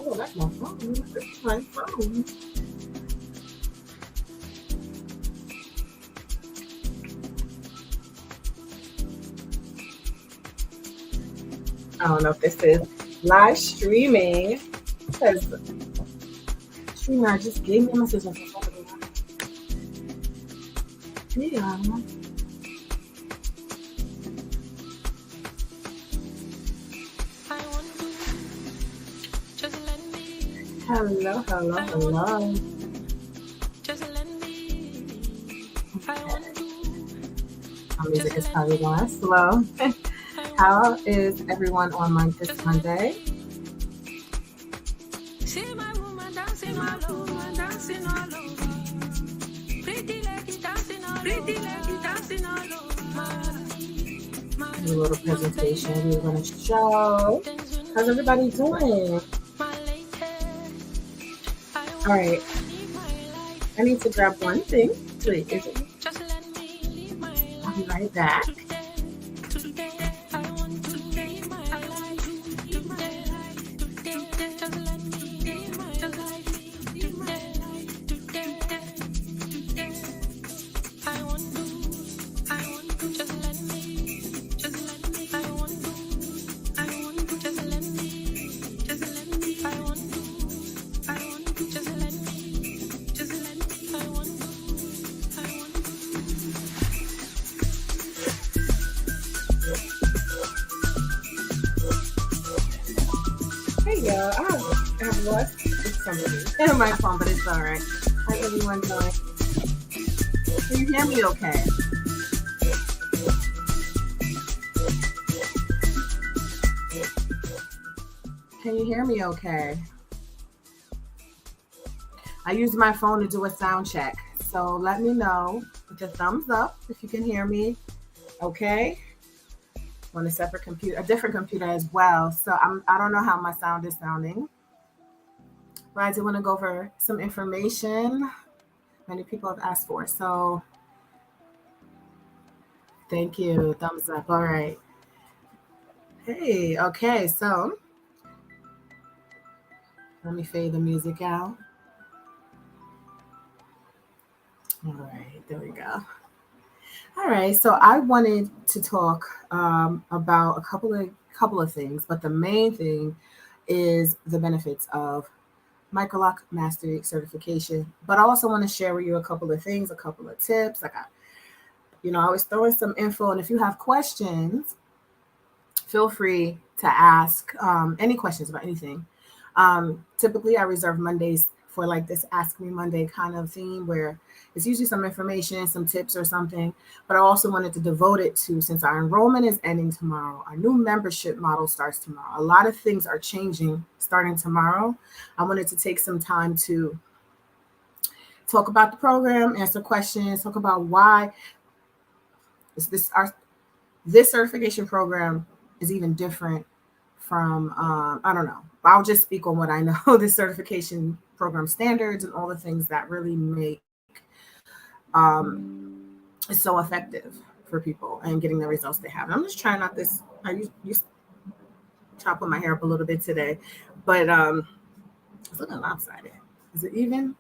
Oh, that's my phone. That's my phone. I don't know if this is live streaming because streamer just gave me a message and said, yeah. Hello, hello, hello. My music is probably going slow. How is everyone on this Monday? A little presentation we're going to show. How's everybody doing? All right. I need to grab one thing. Wait, is it? I'll be right back. I've lost somebody in my phone, but it's all right. How's everyone doing? Can you hear me okay? Can you hear me okay? I used my phone to do a sound check, so let me know with a thumbs up if you can hear me. Okay. On a separate computer, a different computer as well. So I don't know how my sound is sounding, but I do want to go over some information many people have asked for. So thank you. Thumbs up. All right. Hey, okay. So let me fade the music out. All right. There we go. All right, so I wanted to talk about a couple of things, but the main thing is the benefits of Microloc Mastery certification. But I also want to share with you a couple of things, a couple of tips. I always throw in some info, and if you have questions, feel free to ask any questions about anything. Typically, I reserve Mondays for like this Ask Me Monday kind of theme where it's usually some information, some tips or something. But I also wanted to devote it to, since our enrollment is ending tomorrow, our new membership model starts tomorrow. A lot of things are changing starting tomorrow. I wanted to take some time to talk about the program, answer questions, talk about why this certification program is even different from, I don't know. I'll just speak on what I know, the certification program standards and all the things that really make it so effective for people and getting the results they have. And I'm just trying out this. I used chopping my hair up a little bit today, but it's looking lopsided. Is it even?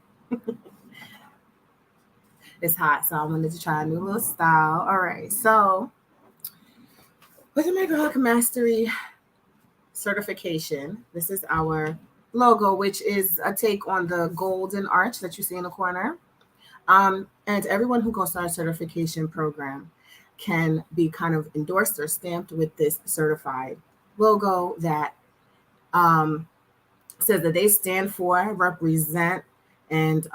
It's hot, so I wanted to try a new little style. All right, so with the Microloc Mastery certification, this is our logo, which is a take on the golden arch that you see in the corner. And everyone who goes to our certification program can be kind of endorsed or stamped with this certified logo that says that they stand for, represent, and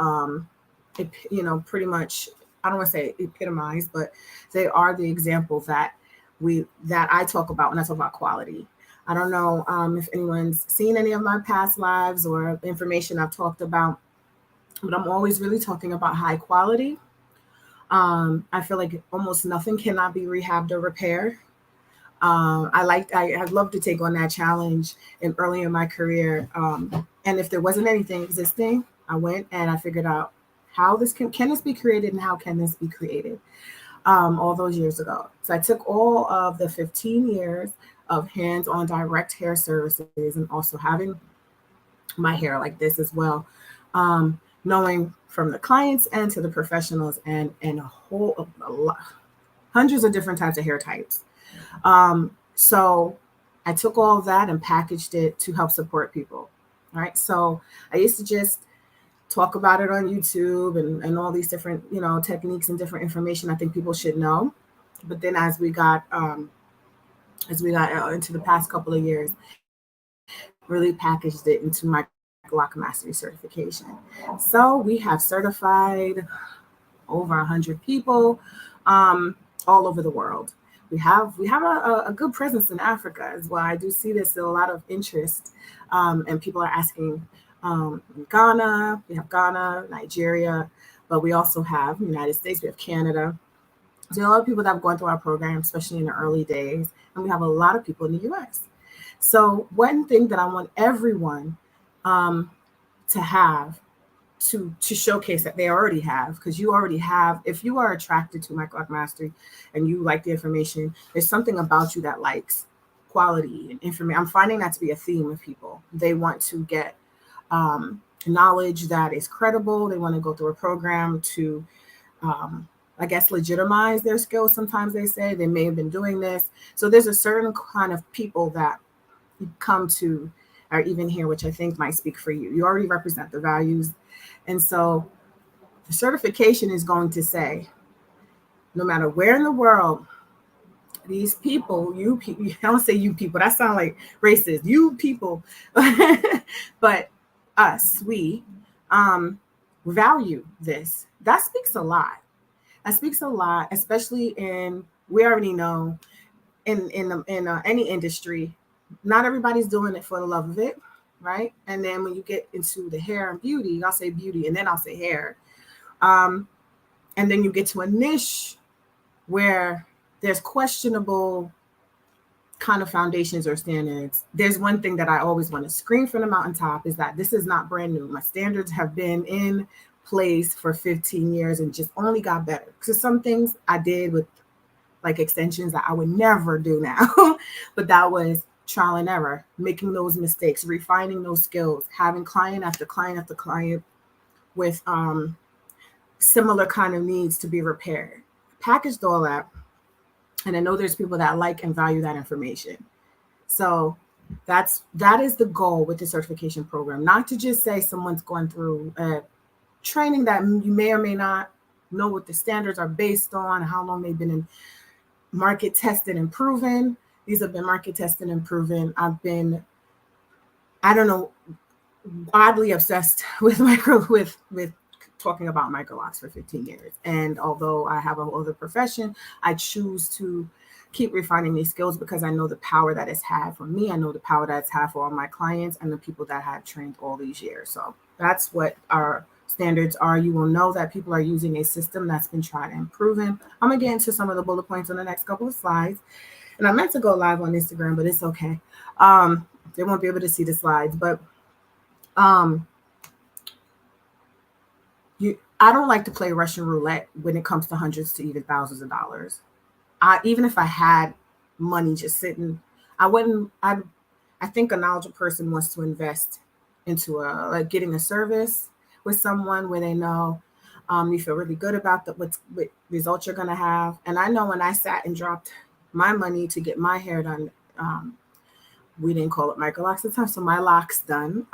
pretty much, I don't want to say epitomize, but they are the example that I talk about when I talk about quality. I don't know if anyone's seen any of my past lives or information I've talked about, but I'm always really talking about high quality. I feel like almost nothing cannot be rehabbed or repaired. I'd love to take on that challenge early in my career. And if there wasn't anything existing, I went and I figured out how this can this be created and how can this be created all those years ago. So I took all of the 15 years of hands-on direct hair services and also having my hair like this as well. Knowing from the clients and to the professionals and a lot, hundreds of different types of hair types. So I took all of that and packaged it to help support people. All right. So I used to just talk about it on YouTube and all these different, techniques and different information I think people should know. But then as we got into the past couple of years, really packaged it into Microloc Mastery certification. So we have certified over 100 people all over the world. We have a good presence in Africa as well. I do see there's still a lot of interest, and people are asking. Ghana, we have Ghana, Nigeria, but we also have United States, we have Canada. So a lot of people that have gone through our program, especially in the early days, and we have a lot of people in the U.S. So one thing that I want everyone um, to have to showcase that they already have, because you already have, if you are attracted to Microloc Mastery and you like the information, there's something about you that likes quality and information. I'm finding that to be a theme of people. They want to get knowledge that is credible. They want to go through a program to, I guess, legitimize their skills. Sometimes they say they may have been doing this. So there's a certain kind of people that you come to or even here, which I think might speak for you. You already represent the values. And so the certification is going to say, no matter where in the world, these people, I don't say you people, that sounds like racist, you people, but us, we value this. That speaks a lot. That speaks a lot, especially we already know in any industry, not everybody's doing it for the love of it, right? And then when you get into the hair and beauty, I'll say beauty and then I'll say hair. And then you get to a niche where there's questionable kind of foundations or standards. There's one thing that I always want to scream from the mountaintop is that this is not brand new. My standards have been in place for 15 years and just only got better. Because some things I did with like extensions that I would never do now, but that was trial and error, making those mistakes, refining those skills, having client after client after client with similar kind of needs to be repaired. Packaged all that. And I know there's people that like and value that information. So that is the goal with the certification program, not to just say someone's going through a training that you may or may not know what the standards are based on, how long they've been in market tested and proven. These have been market tested and proven. I've been, I don't know, oddly obsessed with talking about Microlocs for 15 years. And although I have a whole other profession, I choose to keep refining these skills because I know the power that it's had for me. I know the power that it's had for all my clients and the people that have trained all these years. So that's what our standards are. You will know that people are using a system that's been tried and proven. I'm going to get into some of the bullet points on the next couple of slides. And I meant to go live on Instagram, but it's okay. They won't be able to see the slides, but I don't like to play Russian roulette when it comes to hundreds to even thousands of dollars. Even if I had money just sitting, I wouldn't. I think a knowledgeable person wants to invest into like getting a service with someone where they know you feel really good about what results you're going to have. And I know when I sat and dropped my money to get my hair done, we didn't call it Microlocs at the time, so my locks done.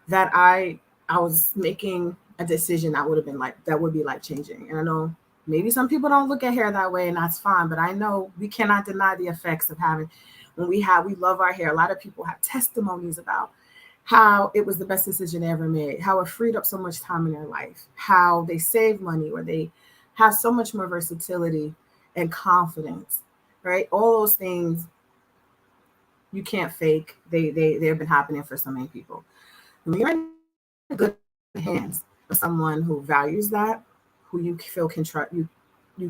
That I was making a decision that would be life changing. And I know maybe some people don't look at hair that way, and that's fine. But I know we cannot deny the effects of having, when we love our hair. A lot of people have testimonies about how it was the best decision they ever made, how it freed up so much time in their life, how they save money, or they have so much more versatility and confidence, right? All those things you can't fake. They've been happening for so many people. When you're in good hands with someone who values that, who you feel can trust, you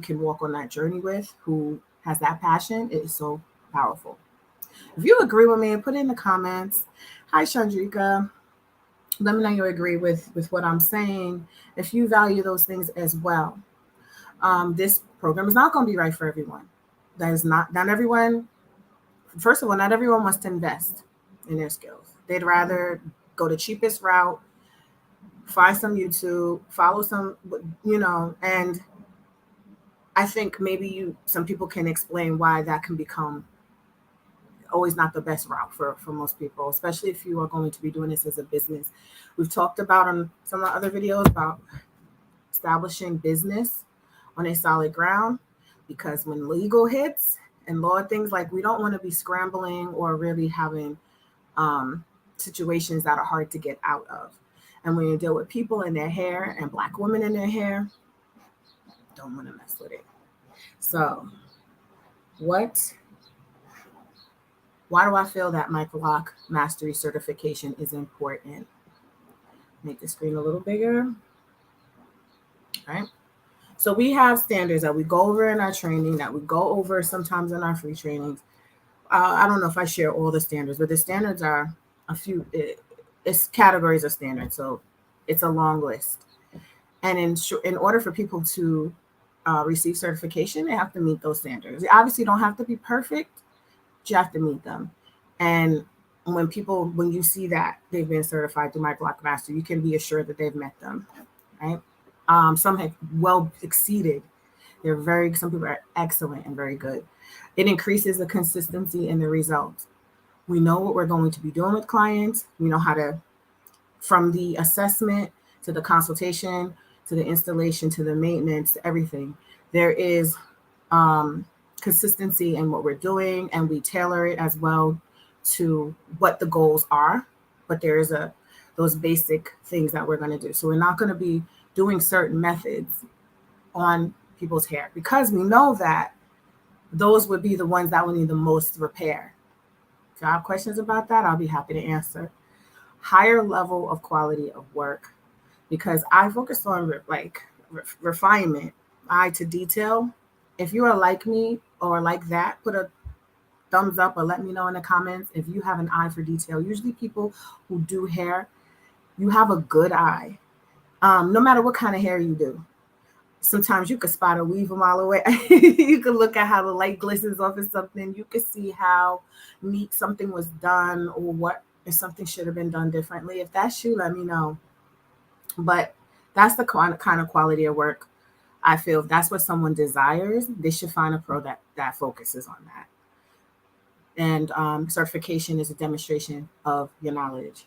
can walk on that journey with, who has that passion, it is so powerful. If you agree with me, put it in the comments. Hi, Chandrika. Let me know you agree with what I'm saying. If you value those things as well, this program is not going to be right for everyone. That is not everyone. First of all, not everyone wants to invest in their skills. They'd rather go the cheapest route, find some YouTube, follow some, and I think maybe some people can explain why that can become always not the best route for most people, especially if you are going to be doing this as a business. We've talked about on some of the other videos about establishing business on a solid ground, because when legal hits and law things, like, we don't want to be scrambling or really having situations that are hard to get out of. And when you deal with people in their hair and Black women in their hair, don't want to mess with it. So why do I feel that Microloc Mastery certification is important? Make the screen a little bigger. All right. So we have standards that we go over in our training, that we go over sometimes in our free trainings. I don't know if I share all the standards, but the standards are a few. It's categories of standards, so it's a long list. And in order for people to receive certification, they have to meet those standards. They obviously don't have to be perfect, but you have to meet them. And when you see that they've been certified through Microloc Mastery, you can be assured that they've met them, right? Some have well exceeded. Some people are excellent and very good. It increases the consistency in the results. We know what we're going to be doing with clients. We know how to, from the assessment to the consultation, to the installation, to the maintenance, everything. There is consistency in what we're doing, and we tailor it as well to what the goals are. But there is those basic things that we're going to do. So we're not going to be doing certain methods on people's hair, because we know that those would be the ones that would need the most repair. If you have questions about that, I'll be happy to answer. Higher level of quality of work, because I focus on refinement, eye to detail. If you are like me or like that, put a thumbs up or let me know in the comments if you have an eye for detail. Usually people who do hair, you have a good eye. No matter what kind of hair you do. Sometimes you could spot a weave a mile away. You could look at how the light glistens off of something. You could see how neat something was done, or what if something should have been done differently. If that's you, let me know. But that's the kind of quality of work I feel. If that's what someone desires, they should find a pro that focuses on that. And certification is a demonstration of your knowledge.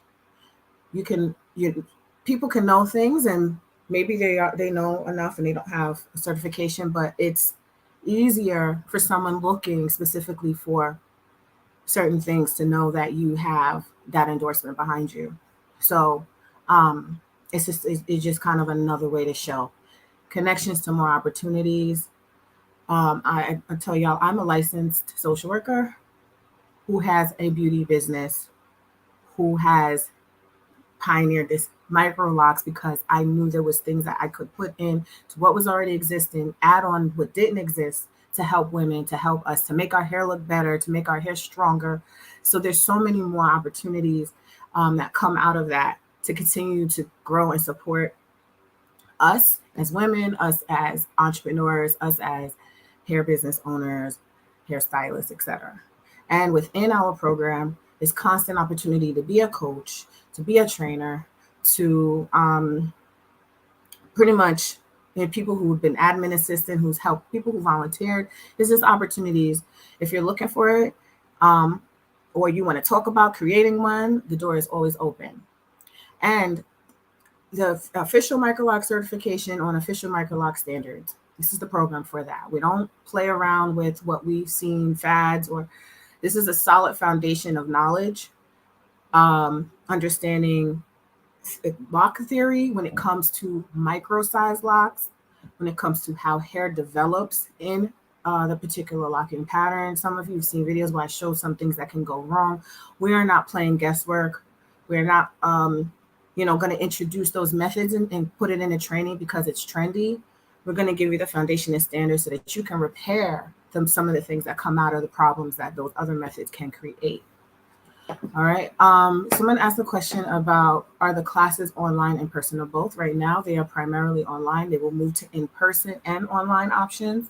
People can know things, and maybe they know enough and they don't have a certification, but it's easier for someone looking specifically for certain things to know that you have that endorsement behind you. So it's just kind of another way to show connections to more opportunities. I tell y'all, I'm a licensed social worker who has a beauty business, who has pioneered this Microlocs, because I knew there was things that I could put in to what was already existing, add on what didn't exist, to help women, to help us, to make our hair look better, to make our hair stronger. So there's so many more opportunities that come out of that to continue to grow and support us as women, us as entrepreneurs, us as hair business owners, hairstylists, etc. And within our program is constant opportunity to be a coach, to be a trainer, to pretty much people who have been admin assistant, who's helped people who volunteered. There's just opportunities. If you're looking for it, or you want to talk about creating one, the door is always open. And the official Microloc certification on official Microloc standards. This is the program for that. We don't play around with what we've seen, fads, or this is a solid foundation of knowledge, understanding lock theory when it comes to micro size locks, when it comes to how hair develops in the particular locking pattern. Some of you have seen videos where I show some things that can go wrong. We are not playing guesswork. We're not going to introduce those methods and put it in a training because it's trendy. We're going to give you the foundation and standards so that you can repair some of the things that come out of the problems that those other methods can create. All right. Someone asked a question about, are the classes online, in person, or both? Right now, they are primarily online. They will move to in-person and online options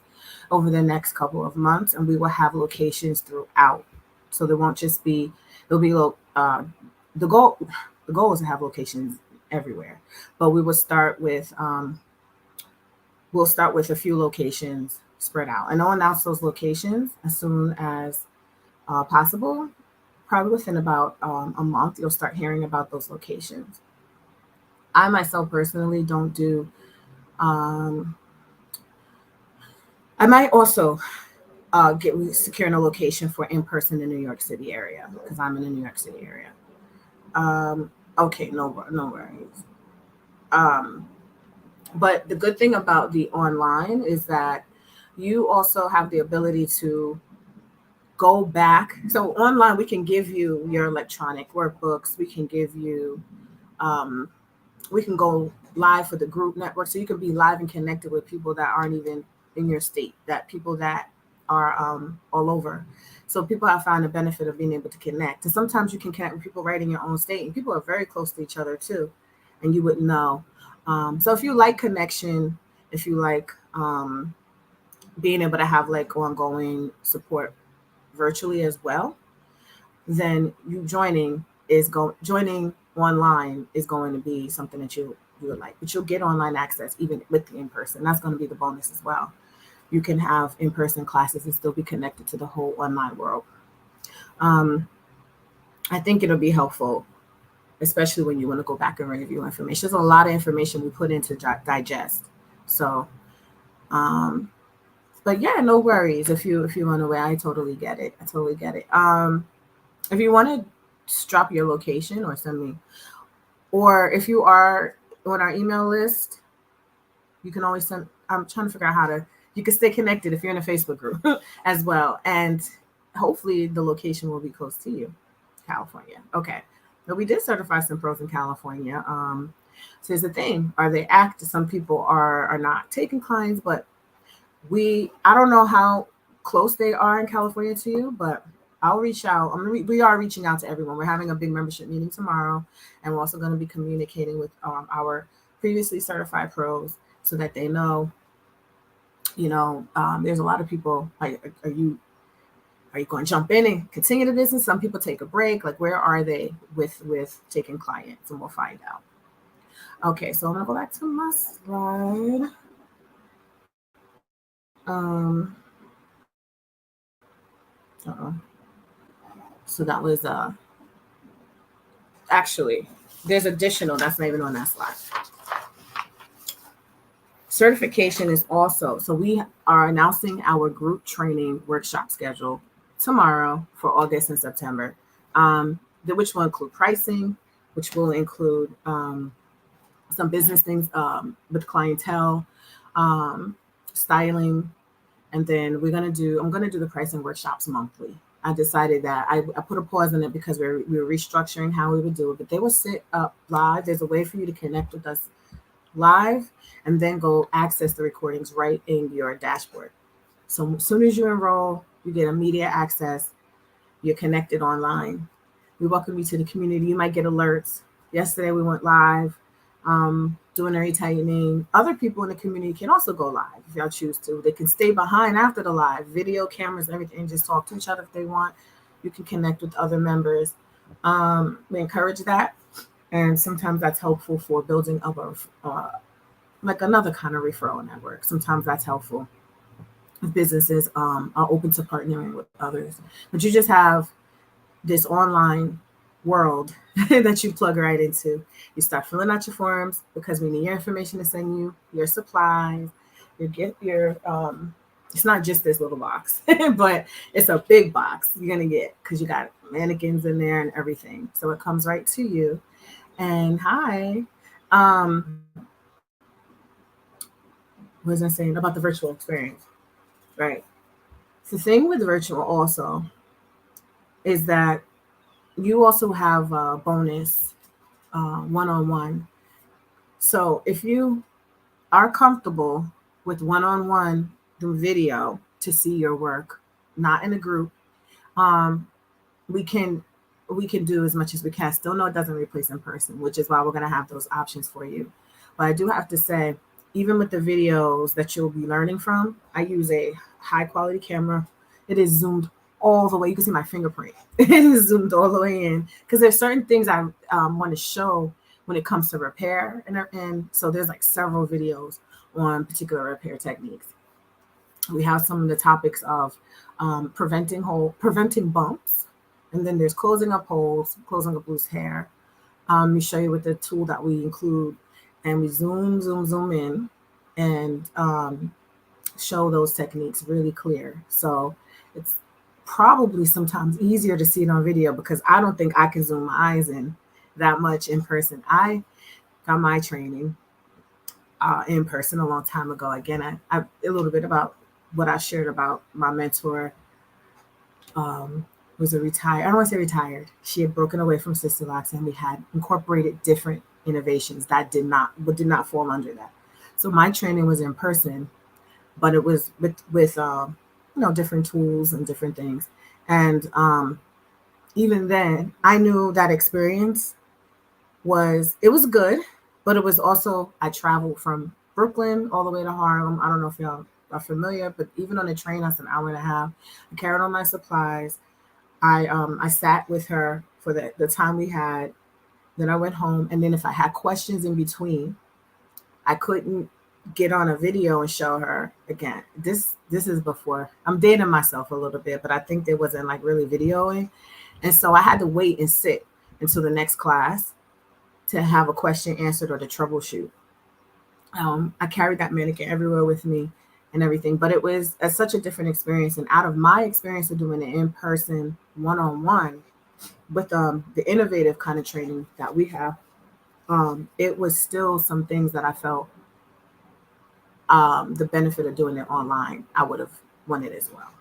over the next couple of months, and we will have locations throughout. So there won't just be, there'll be the goal. the goal is to have locations everywhere, but we will start with we'll start with a few locations spread out, and I'll announce those locations as soon as possible. Probably within about a month, you'll start hearing about those locations. I myself personally don't do. Um, I might also get securing a location for in person in the New York City area because I'm in the New York City area. Okay, no worries. Um, but the good thing about the online is that you also have the ability to go back. So online, we can give you your electronic workbooks. We can give you um, we can go live for the group network, so you can be live and connected with people that aren't even in your state, that people that are all over. So people have found the benefit of being able to connect, and sometimes you can connect with people right in your own state, and people are very close to each other too, and you wouldn't know. So if you like connection, if you like being able to have like ongoing support virtually as well, then joining online is going to be something that you would like. But you'll get online access even with the in person. That's going to be the bonus as well. You can have in person classes and still be connected to the whole online world. Um, I think it'll be helpful, especially when you want to go back and review information. There's a lot of information we put into digest. So, um, but yeah, no worries if you run away. I totally get it. I totally get it. If you want to just drop your location or send me, or if you are on our email list, you can always send. I'm trying to figure out how to. You can stay connected if you're in a Facebook group as well, and hopefully the location will be close to you, California. Okay, but we did certify some pros in California. So here's the thing: are they active? Some people are not taking clients, but I don't know how close they are in California to you, but I'll reach out. We are reaching out to everyone. We're having a big membership meeting tomorrow, and we're also going to be communicating with our previously certified pros so that they know. There's a lot of people. Like, are you going to jump in and continue the business? Some people take a break. Like, where are they with taking clients? And we'll find out. Okay, so I'm gonna go back to my slide. Uh-oh. So that was actually there's additional that's not even on that slide. Certification is also, so we are announcing our group training workshop schedule tomorrow for August and September, which will include pricing, which will include some business things with clientele, styling, and then I'm going to do the pricing workshops monthly. I decided that I put a pause on it because we were restructuring how we would do it, but they will sit up live. There's a way for you to connect with us live and then go access the recordings right in your dashboard. So as soon as you enroll, you get immediate access. You're connected online. We welcome you to the community. You might get alerts. Yesterday we went live doing a retightening. Other people in the community can also go live if y'all choose to. They can stay behind after the live, video, cameras, everything, just talk to each other if they want. You can connect with other members. We encourage that. And sometimes that's helpful for building up like another kind of referral network. Sometimes that's helpful if businesses are open to partnering with others. But you just have this online world that you plug right into. You start filling out your forms because we need your information to send you your supplies, your it's not just this little box, but it's a big box you're gonna get because you got mannequins in there and everything. So it comes right to you. And hi, what was I saying about the virtual experience? Right. The thing with virtual also is that you also have a bonus one-on-one. So if you are comfortable with one-on-one through video to see your work, not in a group, um, we can do as much as we can. Still, no, it doesn't replace in person, which is why we're going to have those options for you. But I do have to say, even with the videos that you'll be learning from, I use a high quality camera. It is zoomed all the way. You can see my fingerprint. It is zoomed all the way in because there's certain things I want to show when it comes to repair, and so there's like several videos on particular repair techniques. We have some of the topics of preventing bumps, and then there's closing up holes, closing up loose hair. We show you with the tool that we include, and we zoom in, and show those techniques really clear. So it's probably sometimes easier to see it on video because I don't think I can zoom my eyes in that much in person. I got my training in person a long time ago. Again, I a little bit about what I shared about my mentor. Was a retired, I don't want to say retired. She had broken away from Sister Locks, and we had incorporated different innovations that did not fall under that. So my training was in person, but it was with different tools and different things. And even then, I knew that experience was good, but it was also, I traveled from Brooklyn all the way to Harlem. I don't know if y'all are familiar, but even on the train, that's an hour and a half. I carried all my supplies. I sat with her for the time we had. Then I went home, and then if I had questions in between, I couldn't get on a video and show her again. This is before, I'm dating myself a little bit, but I think there wasn't like really videoing, and so I had to wait and sit until the next class to have a question answered or to troubleshoot. I carried that mannequin everywhere with me and everything, but it was such a different experience. And out of my experience of doing it in person, one-on-one, with the innovative kind of training that we have, it was still some things that I felt the benefit of doing it online, I would have wanted as well.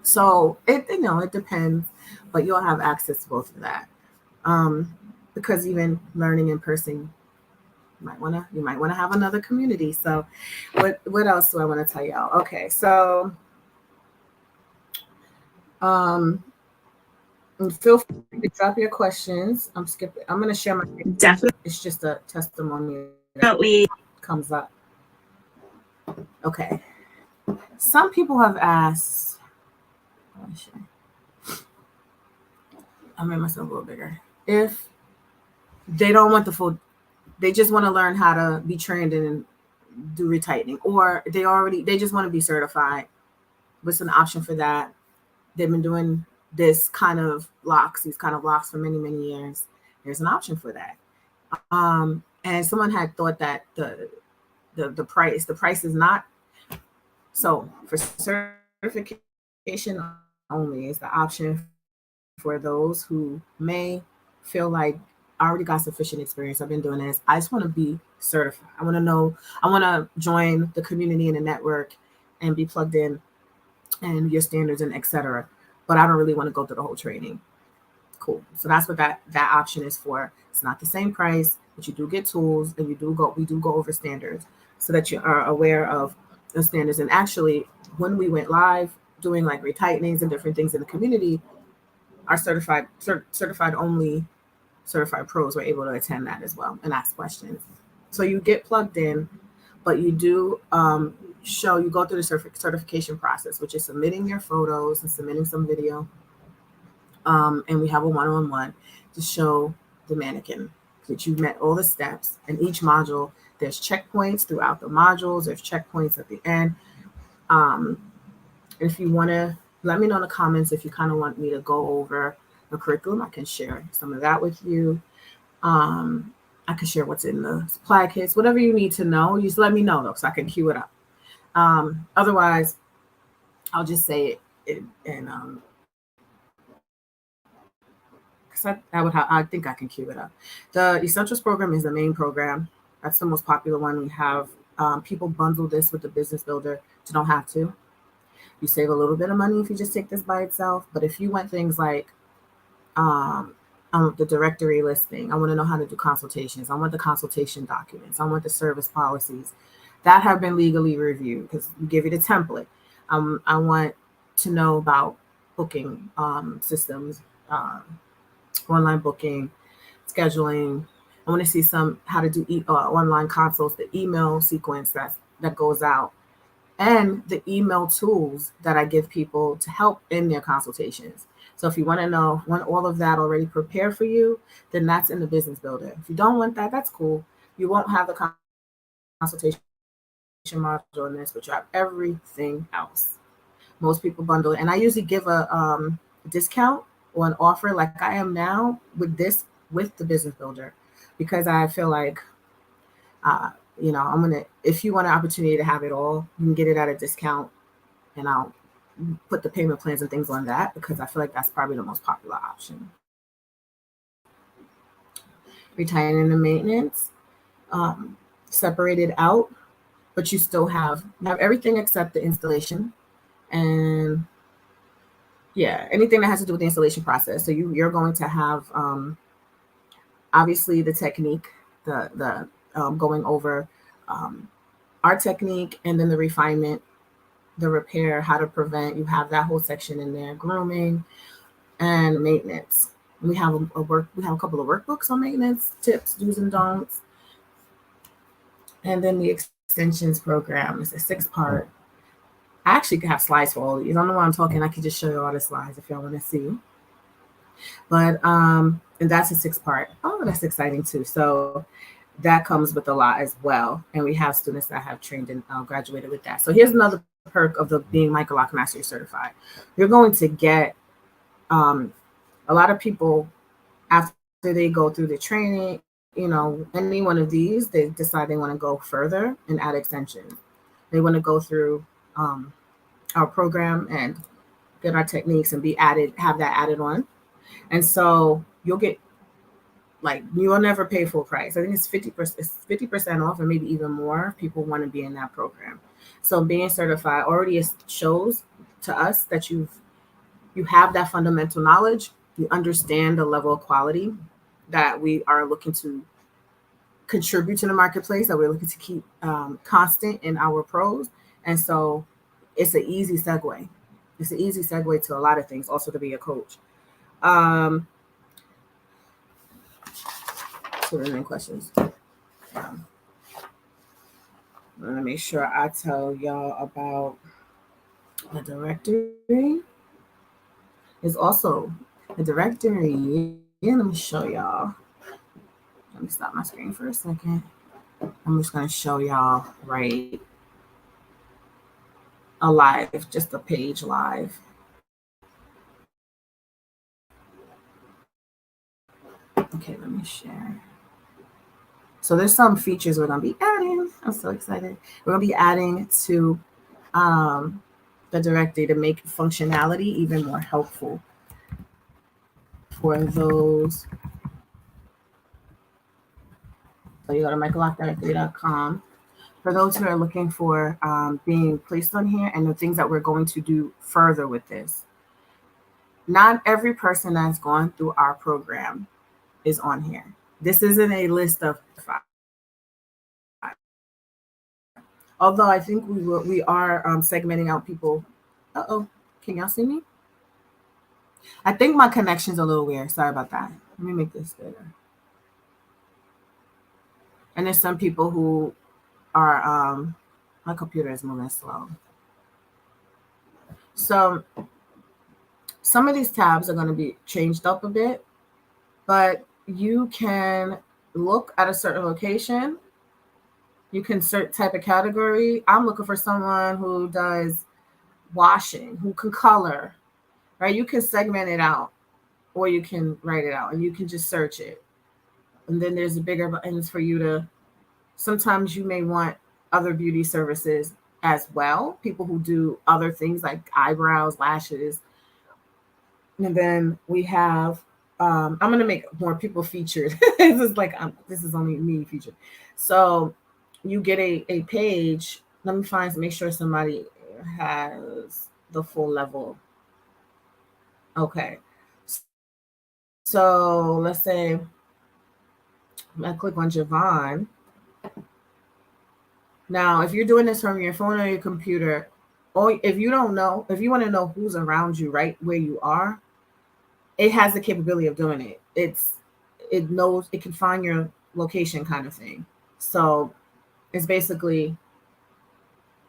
So it depends, but you'll have access to both of that. Because even learning in person, you might wanna have another community. So what else do I want to tell y'all? Okay, so feel free to drop your questions. I'm gonna share my screen. Definitely. It's just a testimony that Definitely comes up. Okay. Some people have asked, I made myself a little bigger. If they don't want the full, they just want to learn how to be trained and do retightening, or they just want to be certified. What's an option for that? They've been doing these kind of locks for many, many years. There's an option for that. And someone had thought that the price is not. So for certification only is the option for those who may feel like I already got sufficient experience. I've been doing this. I just want to be certified. I want to join the community and the network and be plugged in and your standards and etc. But I don't really want to go through the whole training. Cool. So that's what that option is for. It's not the same price, but you do get tools, and we do go over standards so that you are aware of the standards. And actually, when we went live doing like retightnings and different things in the community, our certified pros were able to attend that as well and ask questions. So you get plugged in, but you do you go through the certification process, which is submitting your photos and submitting some video. And we have a one-on-one to show the mannequin that you've met all the steps. And each module, there's checkpoints throughout the modules. There's checkpoints at the end. If you want to, let me know in the comments if you kind of want me to go over the curriculum. I can share some of that with you. I can share what's in the supply kits, whatever you need to know. Just let me know though, so I can queue it up. Otherwise, I'll just say it and because I think I can queue it up. The Essentials program is the main program. That's the most popular one we have. People bundle this with the Business Builder. You don't have to. You save a little bit of money if you just take this by itself. But if you want things like the directory listing, I want to know how to do consultations. I want the consultation documents. I want the service policies that have been legally reviewed because we give you the template. I want to know about booking systems, online booking, scheduling. I want to see how to do online consults, the email sequence that goes out. and the email tools that I give people to help in their consultations. So if you want to know, want all of that already prepared for you, then that's in the business builder. If you don't want that, that's cool. You won't have the consultation module in this, but you have everything else. Most people bundle it, and I usually give a discount or an offer like I am now with this, with the business builder, because I feel like I'm gonna, if you want an opportunity to have it all, you can get it at a discount, and I'll put the payment plans and things on that because I feel like that's probably the most popular option. Retaining the maintenance, separated out, but you have everything except the installation and yeah, anything that has to do with the installation process. So you're going to have obviously the technique, the going over um, our technique, and then the refinement, the repair, how to prevent. You have that whole section in there, grooming and maintenance. We have a couple of workbooks on maintenance tips, do's and don'ts, and then the extensions program is a 6-part. I actually could have slides for all of these. I don't know why I'm talking. I could just show you all the slides if y'all want to see. But and that's a 6-part. Oh, that's exciting too. So that comes with a lot as well. And we have students that have trained and graduated with that. So here's another perk of the being Microloc Mastery certified. You're going to get um, a lot of people after they go through the training, any one of these, they decide they want to go further and add extensions. They want to go through um, our program and get our techniques and be added, have that added on. And so you'll get, like, you will never pay full price. I think it's 50%, it's 50% off, or maybe even more if people want to be in that program. So being certified already shows to us that you have that fundamental knowledge. You understand the level of quality that we are looking to contribute to the marketplace, that we're looking to keep constant in our pros. And so it's an easy segue. It's an easy segue to a lot of things, also to be a coach. Um, so any questions? Um, Let me make sure I tell y'all about the directory. Is also a directory. Let me show y'all. Let me stop my screen for a second. I'm just going to show y'all right a live, just a page live. Okay, let me share. So there's some features we're going to be adding. I'm so excited. We're going to be adding to the directory to make functionality even more helpful for those. So you go to microlocdirectory.com. For those who are looking for being placed on here and the things that we're going to do further with this. Not every person that's gone through our program is on here. This isn't a list of 5. Although I think we are segmenting out people. Uh-oh, can y'all see me? I think my connection's a little weird. Sorry about that. Let me make this bigger. And there's some people who are, my computer is moving slow. So some of these tabs are going to be changed up a bit, but you can look at a certain location. You can type a category. I'm looking for someone who does washing, who can color, right? You can segment it out, or you can write it out, and you can just search it. And then there's a bigger buttons for you to, sometimes you may want other beauty services as well, people who do other things like eyebrows, lashes. And then we have, I'm going to make more people featured. This is like, this is only me featured. So you get a page. Let me make sure somebody has the full level. Okay. So let's say I click on Javon. Now, if you're doing this from your phone or your computer, or if you don't know, if you want to know who's around you right where you are, it has the capability of doing it. It knows, it can find your location kind of thing. So it's basically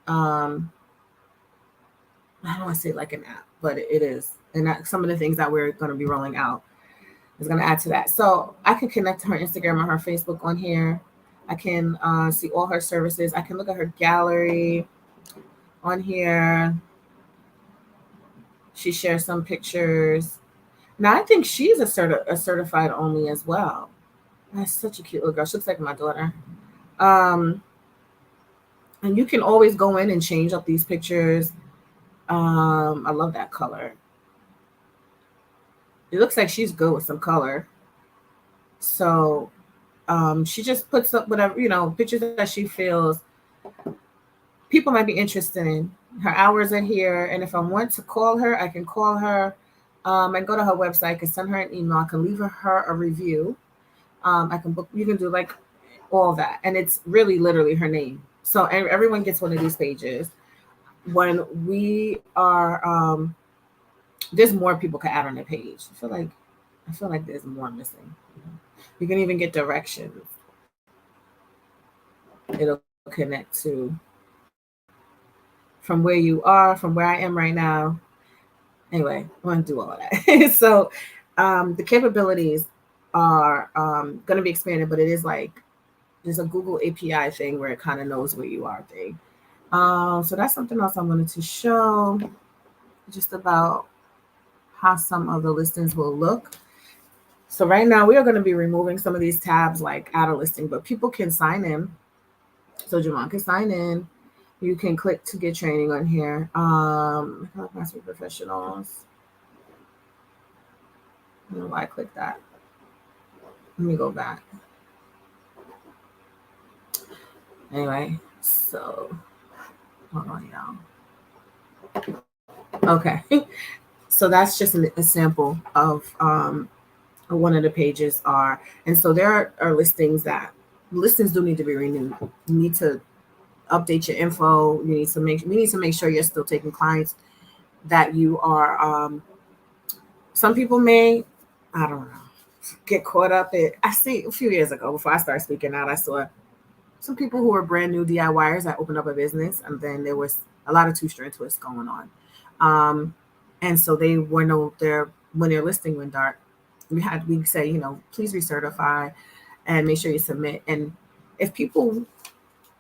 Um, I don't want to say like an app, but it is. And some of the things that we're going to be rolling out is going to add to that. So I can connect to her Instagram or her Facebook on here. I can see all her services. I can look at her gallery on here. She shares some pictures. Now I think she's a certified only as well. That's such a cute little girl. She looks like my daughter. Um, and you can always go in and change up these pictures. I love that color. It looks like she's good with some color. So she just puts up whatever, pictures that she feels people might be interested in. Her hours are here. And if I want to call her, I can call her. I go to her website, I can send her an email, I can leave her a review. I can book, you can do like all that. And it's really literally her name. So everyone gets one of these pages. When we are, there's more people can add on the page. I feel like there's more missing. You can even get directions. It'll connect to from where you are, from where I am right now. Anyway, I want to do all of that. So the capabilities are going to be expanded, but it is like there's a Google API thing where it kind of knows where you are thing. So that's something else I wanted to show, just about how some of the listings will look. So right now we are going to be removing some of these tabs like add a listing, but people can sign in. So Javon can sign in. You can click to get training on here. Mastery Professionals. I don't know why I clicked that. Let me go back. Anyway, so hold on, y'all. Okay. So that's just a sample of one of the pages are. And so there are listings do need to be renewed. You need to update your info. We need to make sure you're still taking clients, that you are some people may, I don't know, get caught up in. I see a few years ago, before I started speaking out, I saw some people who were brand new DIYers that opened up a business, and then there was a lot of two-strand twists going on. And so they were when their listing went dark, we say, please recertify and make sure you submit. And if people,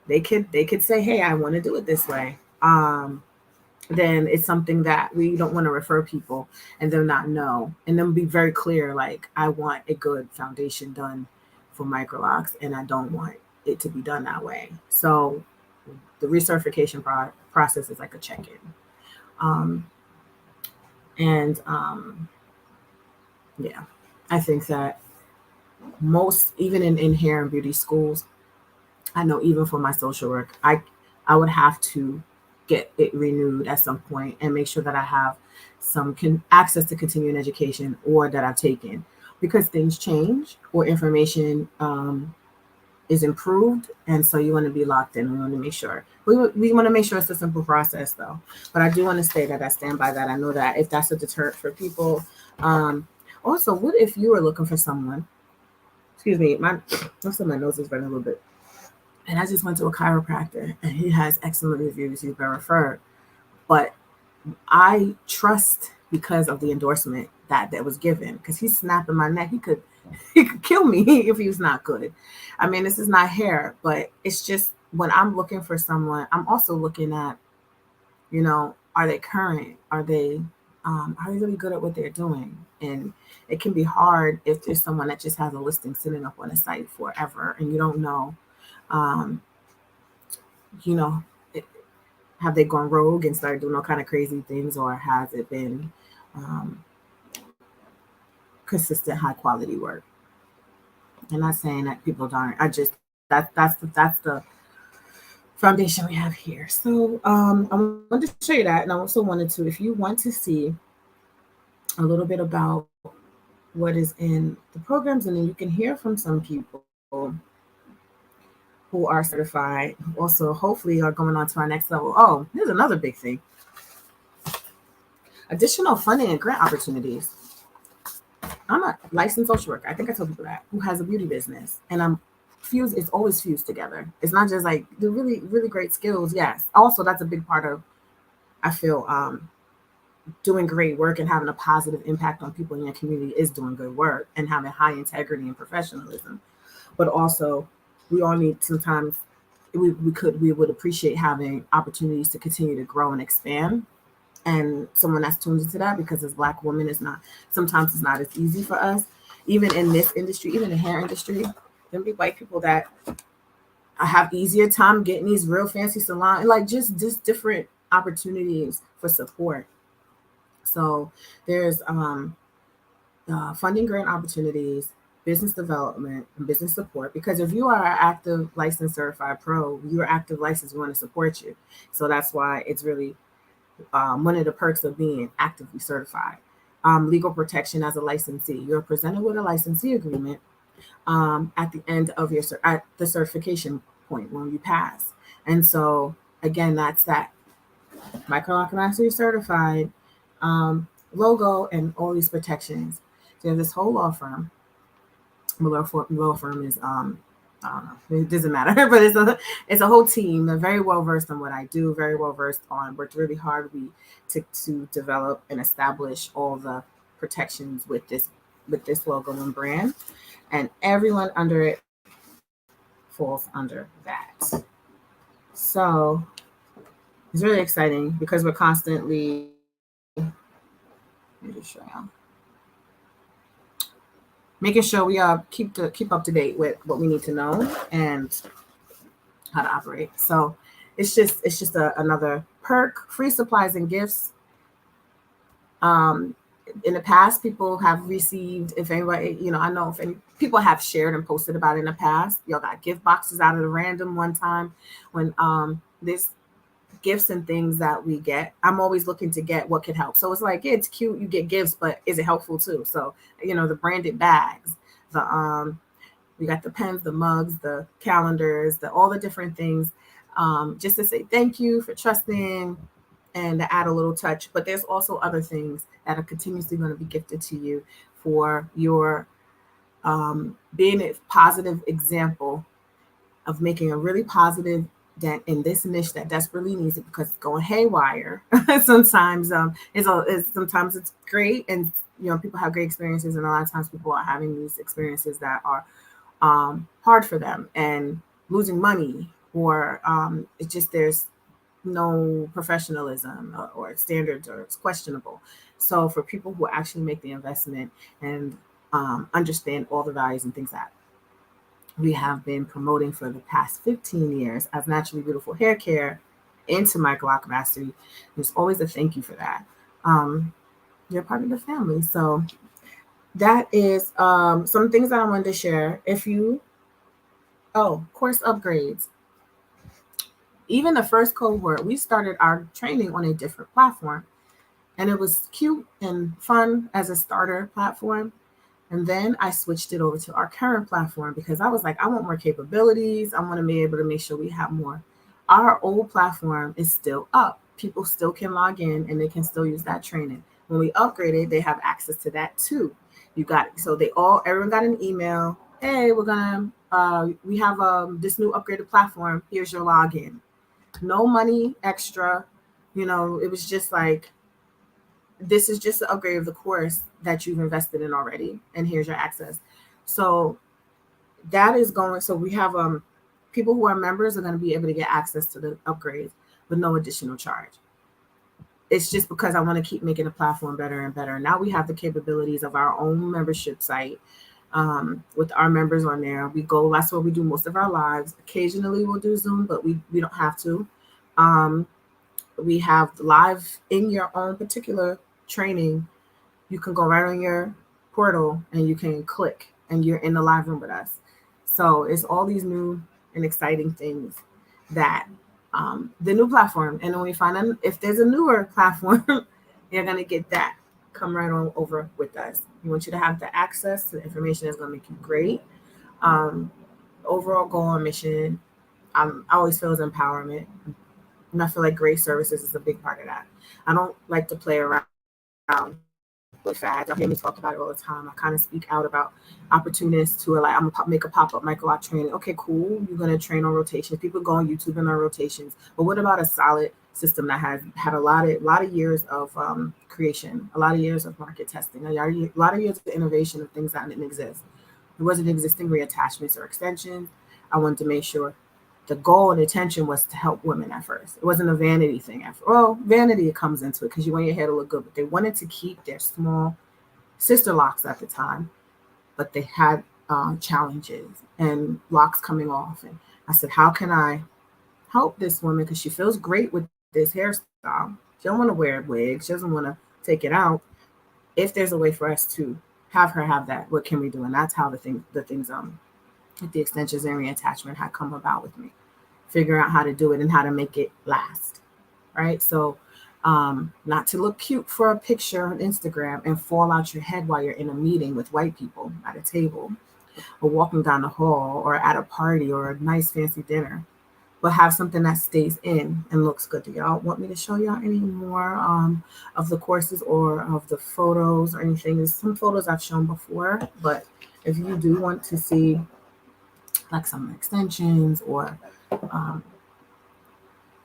they could say, hey, I want to do it this way. Then it's something that we don't want to refer people and them not know, and then be very clear, like, I want a good foundation done for Microlocs, and I don't want it to be done that way. So the recertification process is like a check-in. Yeah, I think that most, even in hair and beauty schools, I know even for my social work, I would have to get it renewed at some point and make sure that I have some access to continuing education, or that I've taken, because things change or information is improved. And so you want to be locked in. We want to make sure. We want to make sure it's a simple process, though. But I do want to say that I stand by that. I know that if that's a deterrent for people. Also, what if you were looking for someone? Excuse me, my nose is running a little bit. And I just went to a chiropractor, and he has excellent reviews. He's been referred. But I trust, because of the endorsement that was given, because he's snapping my neck. He could kill me if he was not good. I mean, this is not hair, but it's just when I'm looking for someone, I'm also looking at, are they current? Are they really good at what they're doing? And it can be hard if there's someone that just has a listing sitting up on a site forever, and you don't know, have they gone rogue and started doing all kind of crazy things, or has it been consistent, high quality work? I'm not saying that people don't. That's the foundation we have here. So I wanted to show you that, and I also wanted to, if you want to see a little bit about what is in the programs, and then you can hear from some people who are certified, who also hopefully are going on to our next level. Oh, here's another big thing: additional funding and grant opportunities. I'm a licensed social worker. I think I told people that, who has a beauty business, and I'm fuse, it's always fused together. It's not just like the really, really great skills. Yes. Also, that's a big part of, I feel, doing great work and having a positive impact on people in your community is doing good work and having high integrity and professionalism. But also, we all need sometimes we would appreciate having opportunities to continue to grow and expand. And someone that's tuned into that, because as Black women, it's not, sometimes it's not as easy for us, even in this industry, even the hair industry. There be white people that have easier time getting these real fancy salon, like just different opportunities for support. So there's funding grant opportunities, business development, and business support. Because if you are an active licensed certified pro, you're active licensed, we want to support you. So that's why it's really one of the perks of being actively certified. Legal protection as a licensee. You're presented with a licensee agreement at the end of your at the certification point when you pass. And so again, that's that Microloc Mastery certified logo and all these protections. So you have this whole law firm. Law firm is I don't know, it doesn't matter, but it's a whole team. They're very well versed on what I do, very well versed on, worked really hard to develop and establish all the protections with this logo and brand, and everyone under it falls under that. So it's really exciting because we're constantly, let me just show y'all, making sure we keep up to date with what we need to know and how to operate. So it's just another perk. Free supplies and gifts. In the past, people have received, if anybody, I know if any people have shared and posted about it in the past, y'all got gift boxes out of the random one time when there's gifts and things that we get. I'm always looking to get what could help. So it's like, yeah, it's cute, you get gifts, but is it helpful too? So, the branded bags, we got the pens, the mugs, the calendars, all the different things, just to say thank you for trusting and to add a little touch. But there's also other things that are continuously going to be gifted to you for your being a positive example of making a really positive dent in this niche that desperately needs it, because it's going haywire. Sometimes sometimes it's great, and people have great experiences, and a lot of times people are having these experiences that are hard for them and losing money, or it's just there's no professionalism or standards, or it's questionable. So for people who actually make the investment and understand all the values and things that we have been promoting for the past 15 years as Naturally Beautiful Hair Care into Microloc Mastery, there's always a thank you for that. You're part of the family. So that is some things that I wanted to share. Course upgrades. Even the first cohort, we started our training on a different platform, and it was cute and fun as a starter platform. And then I switched it over to our current platform because I was like, I want more capabilities. I want to be able to make sure we have more. Our old platform is still up. People still can log in and they can still use that training. When we upgraded, they have access to that too. You got it. So everyone got an email. Hey, we have this new upgraded platform. Here's your login. No money extra. It was just like, this is just the upgrade of the course that you've invested in already, and here's your access. So that is going. So we have people who are members are going to be able to get access to the upgrades with no additional charge. It's just because I want to keep making the platform better and better. Now we have the capabilities of our own membership site with our members on there. That's where we do most of our lives. Occasionally we'll do Zoom, but we don't have to. We have live in your own particular training. You can go right on your portal and you can click and you're in the live room with us. So it's all these new and exciting things that the new platform. And when we find out if there's a newer platform, you're going to get that. Come right on over with us. We want you to have the access to the information that's going to make you great. Overall goal and mission, I always feel is empowerment. And I feel like great services is a big part of that. I don't like to play around with fads. You'll hear me talk about it all the time. I kind of speak out about opportunists who are like, I'm gonna make a pop-up microloc training. Okay, cool. You're gonna train on rotations. People go on YouTube and on rotations. But what about a solid system that has had a lot of years of creation, a lot of years of market testing, a lot of years of innovation of things that didn't exist. It wasn't existing reattachments or extensions. I wanted to make sure the goal and intention was to help women at first. It wasn't a vanity thing at first. Well, vanity comes into it because you want your hair to look good, but they wanted to keep their small sister locks at the time, but they had challenges and locks coming off. And I said, how can I help this woman? Because she feels great with this hairstyle. She don't want to wear a wig. She doesn't want to take it out. If there's a way for us to have her have that, what can we do? And that's how the things the extensions and reattachment had come about with me. Figure out how to do it and how to make it last, right? So not to look cute for a picture on Instagram and fall out your head while you're in a meeting with white people at a table or walking down the hall or at a party or a nice fancy dinner, but have something that stays in and looks good. Do y'all want me to show y'all any more of the courses or of the photos or anything? There's some photos I've shown before, but if you do want to see like some extensions or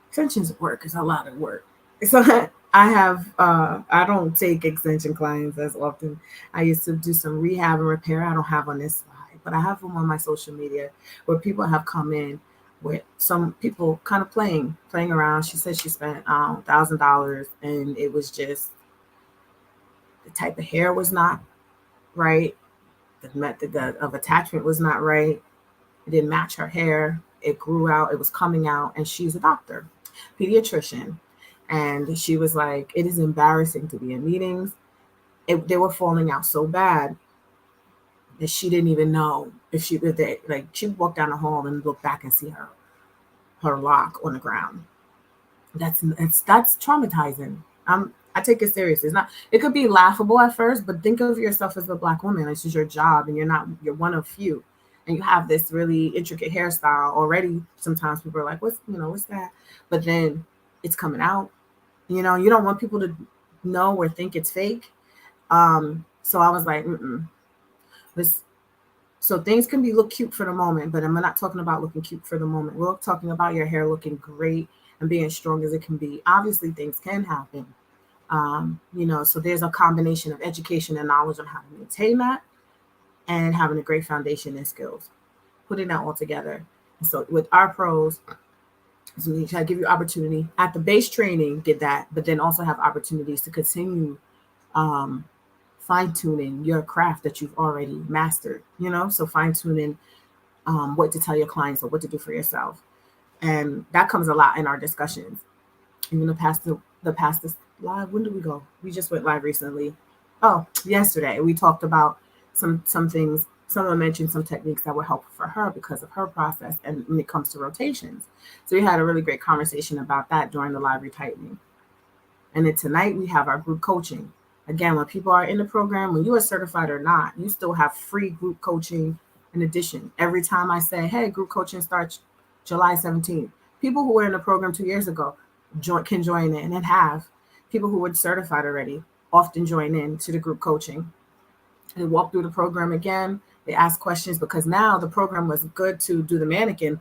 extensions work is a lot of work. So I don't take extension clients as often. I used to do some rehab and repair. I don't have on this slide, but I have them on my social media where people have come in with some people kind of playing around. She said she spent $1,000 and it was just the type of hair was not right. The method of attachment was not right. It didn't match her hair. It grew out. It was coming out. And she's a doctor, pediatrician. And she was like, it is embarrassing to be in meetings. They were falling out so bad that she didn't even know if she would she would walk down the hall and look back and see her lock on the ground. That's traumatizing. I take it serious. It could be laughable at first, but think of yourself as a Black woman. This is your job and you're one of few. And you have this really intricate hairstyle already. Sometimes people are like, what's that? But then it's coming out. You don't want people to know or think it's fake. So I was like, so things can look cute for the moment, but I'm not talking about looking cute for the moment. We're talking about your hair looking great and being as strong as it can be. Obviously, things can happen. So there's a combination of education and knowledge on how to maintain that and having a great foundation and skills, putting that all together. So with our pros, so we try to give you opportunity at the base training, get that, but then also have opportunities to continue fine-tuning your craft that you've already mastered, so fine-tuning what to tell your clients or what to do for yourself. And that comes a lot in our discussions. Even the past live, when did we go? We just went live recently. Oh, yesterday. We talked about some things. Someone mentioned some techniques that were helpful for her because of her process and when it comes to rotations. So we had a really great conversation about that during the live retightening. And then tonight we have our group coaching. Again, when people are in the program, when you are certified or not, you still have free group coaching in addition. Every time I say, hey, group coaching starts July 17th, people who were in the program 2 years ago can join in and have. People who were certified already often join in to the group coaching. They walk through the program again. They ask questions because now the program was good to do the mannequin,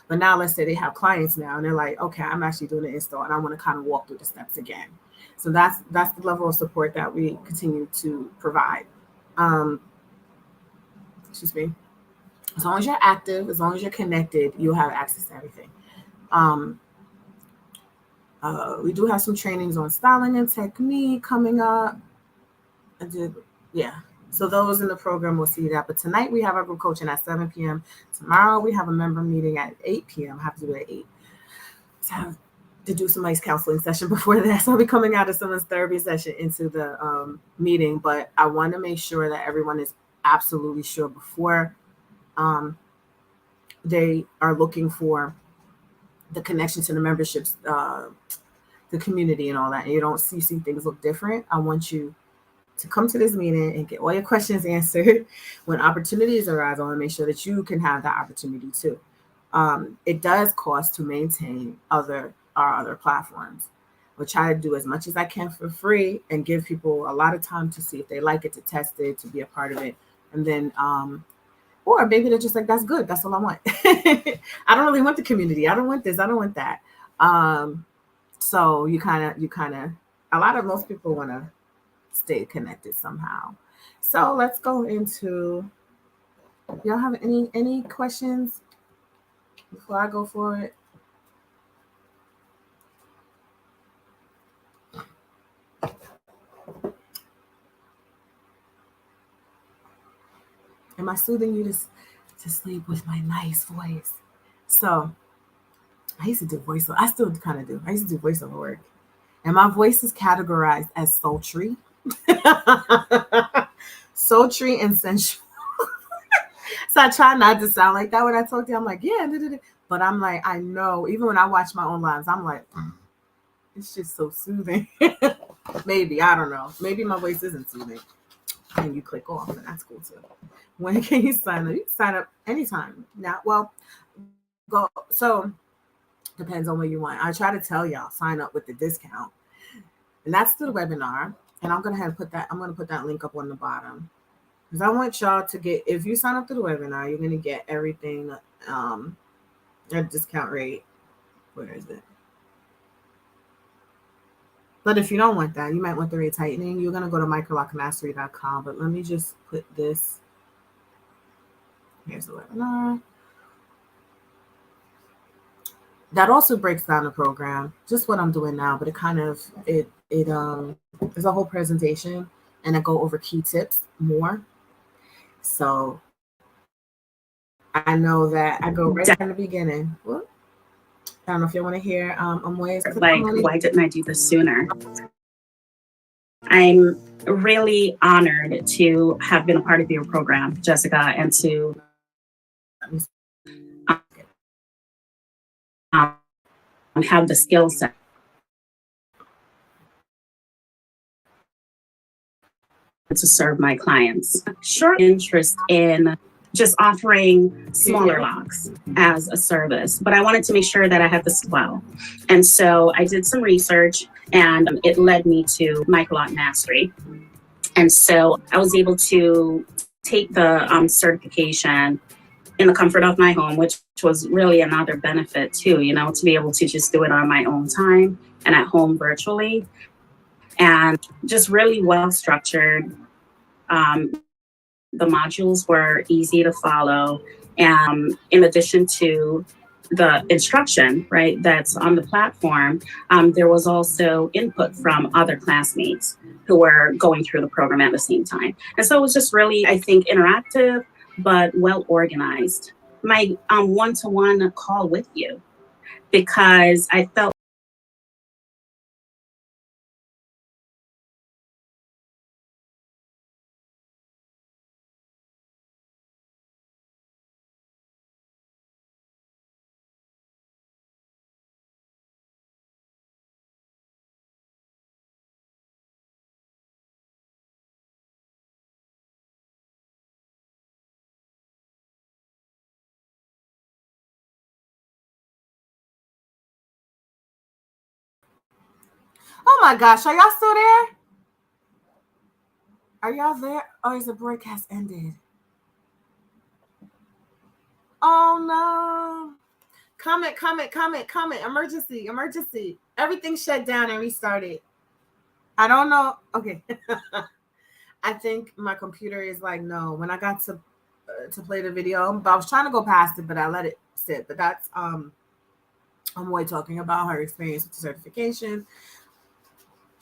but now let's say they have clients now and they're like, okay, I'm actually doing the install and I want to kind of walk through the steps again. So that's the level of support that we continue to provide. Excuse me. As long as you're active, as long as you're connected, you'll have access to everything. We do have some trainings on styling and technique coming up. So those in the program will see that. But tonight we have our group coaching at 7 p.m. Tomorrow we have a member meeting at 8 p.m. I have to do it at 8. So I have to do some nice counseling session before that. So I'll be coming out of someone's therapy session into the meeting. But I want to make sure that everyone is absolutely sure before they are looking for the connection to the memberships, the community and all that. And you don't see things look different. I want you to come to this meeting and get all your questions answered. When opportunities arise, I want to make sure that you can have that opportunity too. It does cost to maintain our other platforms. But try to do as much as I can for free and give people a lot of time to see if they like it, to test it, to be a part of it. And then or maybe they're just like, that's good, that's all I want. I don't really want the community, I don't want this, I don't want that. So you kind of a lot of most people want to stay connected somehow. So let's go into, y'all have any questions before I go for it? Am I soothing you to sleep with my nice voice? So I used to do voiceover. I still kind of do. I used to do voiceover work, and my voice is categorized as sultry, sultry and sensual. So I try not to sound like that when I talk to you. I'm like, yeah, but I'm like, I know. Even when I watch my own lives, I'm like, it's just so soothing. Maybe I don't know. Maybe my voice isn't soothing. And you click off, and that's cool too. When can you sign up? You can sign up anytime. Now, well, go. So depends on what you want. I try to tell y'all sign up with the discount, and that's the webinar. And I'm gonna put that link up on the bottom because I want y'all to get. If you sign up to the webinar, you're gonna get everything at discount rate. Where is it? But if you don't want that, you might want the rate tightening. You're gonna go to microlocmastery.com. But let me just put this. Here's the webinar. That also breaks down the program, just what I'm doing now, but it there's a whole presentation and I go over key tips more. So I know that I go right in the beginning. Whoop. I don't know if you want to hear ways like, why didn't I do this sooner? I'm really honored to have been a part of your program, Jessica, and to have the skill set to serve my clients. Sure, interest in just offering smaller locks as a service, but I wanted to make sure that I had this as well. And so I did some research, and it led me to Microloc Mastery. And so I was able to take the certification in the comfort of my home, which was really another benefit too, to be able to just do it on my own time and at home virtually, and just really well structured. The modules were easy to follow. And in addition to the instruction, right, that's on the platform, there was also input from other classmates who were going through the program at the same time. And so it was just really, I think, interactive, but well organized. My one-to-one call with you, because I felt Oh my gosh, are y'all still there? Are y'all there? Oh, is the broadcast ended? Oh no. Comment. Emergency. Everything shut down and restarted. I don't know. Okay. I think my computer is like, no. When I got to play the video, but I was trying to go past it, but I let it sit. But that's Amoy talking about her experience with the certification.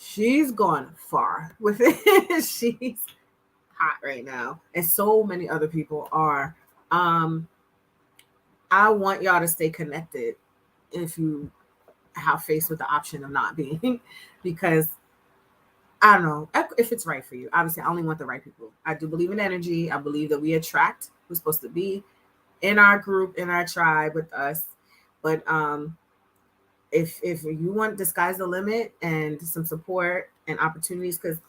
She's gone far with it. She's hot right now, and so many other people are. I want y'all to stay connected if you have faced with the option of not being, because I don't know if it's right for you. Obviously, I only want the right people. I do believe in energy. I believe that we attract who's supposed to be in our group, in our tribe with us. But if you want the sky's the limit and some support and opportunities, because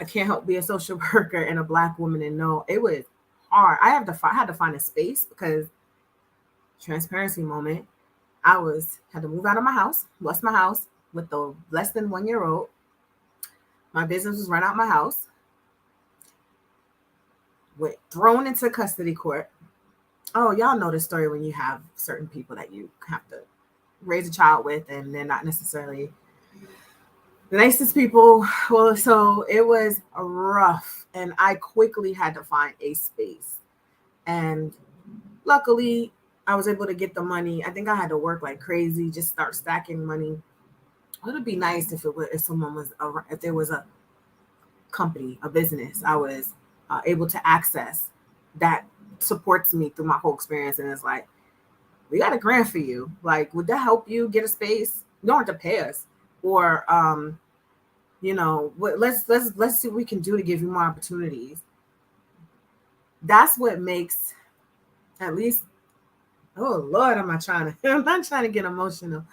I can't help be a social worker and a Black woman and know it was hard. I had to find a space because transparency moment. had to move out of my house, lost my house with the less than 1 year old. My business was run out my house, went thrown into custody court. Oh, y'all know the story when you have certain people that you have to raise a child with, and they're not necessarily the nicest people. Well, so it was rough, and I quickly had to find a space. And luckily, I was able to get the money. I think I had to work like crazy, just start stacking money. It would be nice if someone was around, if there was a company, a business I was able to access that supports me through my whole experience, and it's like, we got a grant for you. Like, would that help you get a space? You don't have to pay us, or let's see what we can do to give you more opportunities. That's what makes, at least, oh Lord, I'm not trying to I'm not trying to get emotional.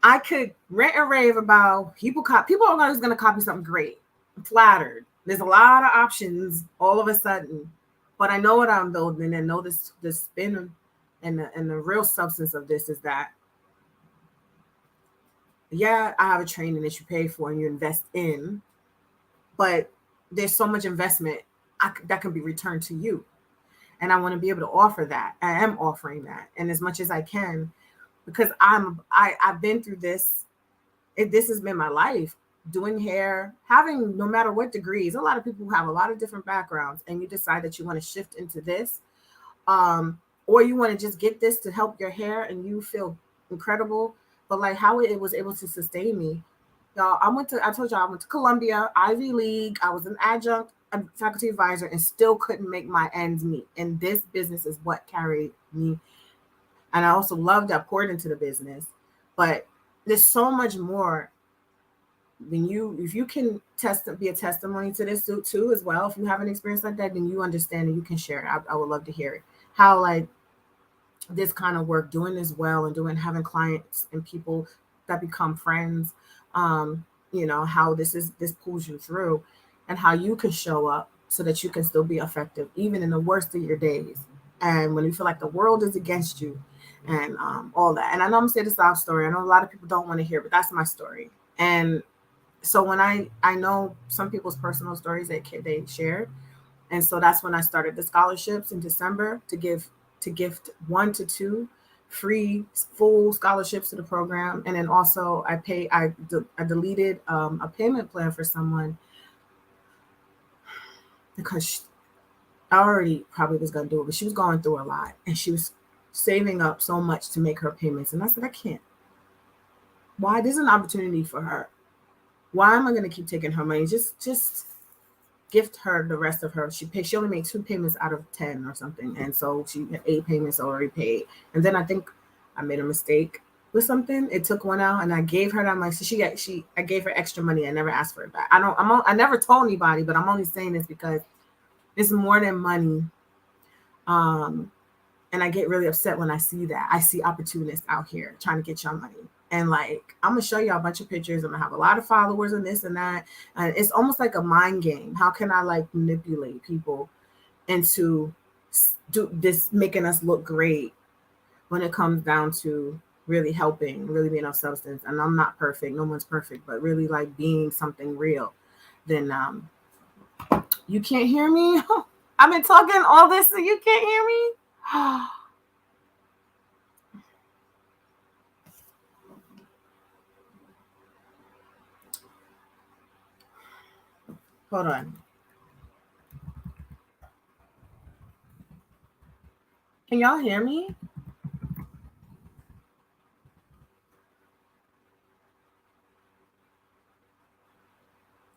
I could rant and rave about people are always going to copy something great. I'm flattered. There's a lot of options all of a sudden, but I know what I'm building, and know this spin, and the real substance of this is that, yeah, I have a training that you pay for and you invest in, but there's so much investment that can be returned to you. And I want to be able to offer that. I am offering that, and as much as I can, because I've been through this. This has been my life, doing hair, having no matter what degrees. A lot of people have a lot of different backgrounds, and you decide that you want to shift into this, or you want to just get this to help your hair, and you feel incredible. But like how it was able to sustain me, y'all. I told y'all I went to Columbia, Ivy League. I was an adjunct, a faculty advisor, and still couldn't make my ends meet. And this business is what carried me. And I also loved that, poured into the business. But there's so much more if you can be a testimony to this too as well. If you have an experience like that, then you understand and you can share it. I would love to hear it. How like this kind of work, doing this well, and having clients and people that become friends, how this pulls you through, and how you can show up so that you can still be effective even in the worst of your days, and when you feel like the world is against you, and all that. And I know I'm saying the sob story. I know a lot of people don't want to hear, but that's my story. And so when I know some people's personal stories that they shared, and so that's when I started the scholarships in December to gift 1 to 2 free full scholarships to the program. And then also I deleted a payment plan for someone because I already probably was going to do it, but she was going through a lot, and she was saving up so much to make her payments. And I said, I can't. Why? There's an opportunity for her. Why am I going to keep taking her money? Just gift her the rest of her. She only made 2 payments out of 10 or something. And so she had 8 payments already paid. And then I think I made a mistake with something. It took one out, and I gave her that money. So I gave her extra money. I never asked for it back. I never told anybody, but I'm only saying this because it's more than money. And I get really upset when I see that. I see opportunists out here trying to get your money. And like, I'm going to show you a bunch of pictures. I'm going to have a lot of followers and this and that. And it's almost like a mind game. How can I like manipulate people into do this, making us look great when it comes down to really helping, really being of substance? And I'm not perfect. No one's perfect, but really like being something real. Then you can't hear me? I've been talking all this, so you can't hear me? Hold on. Can y'all hear me?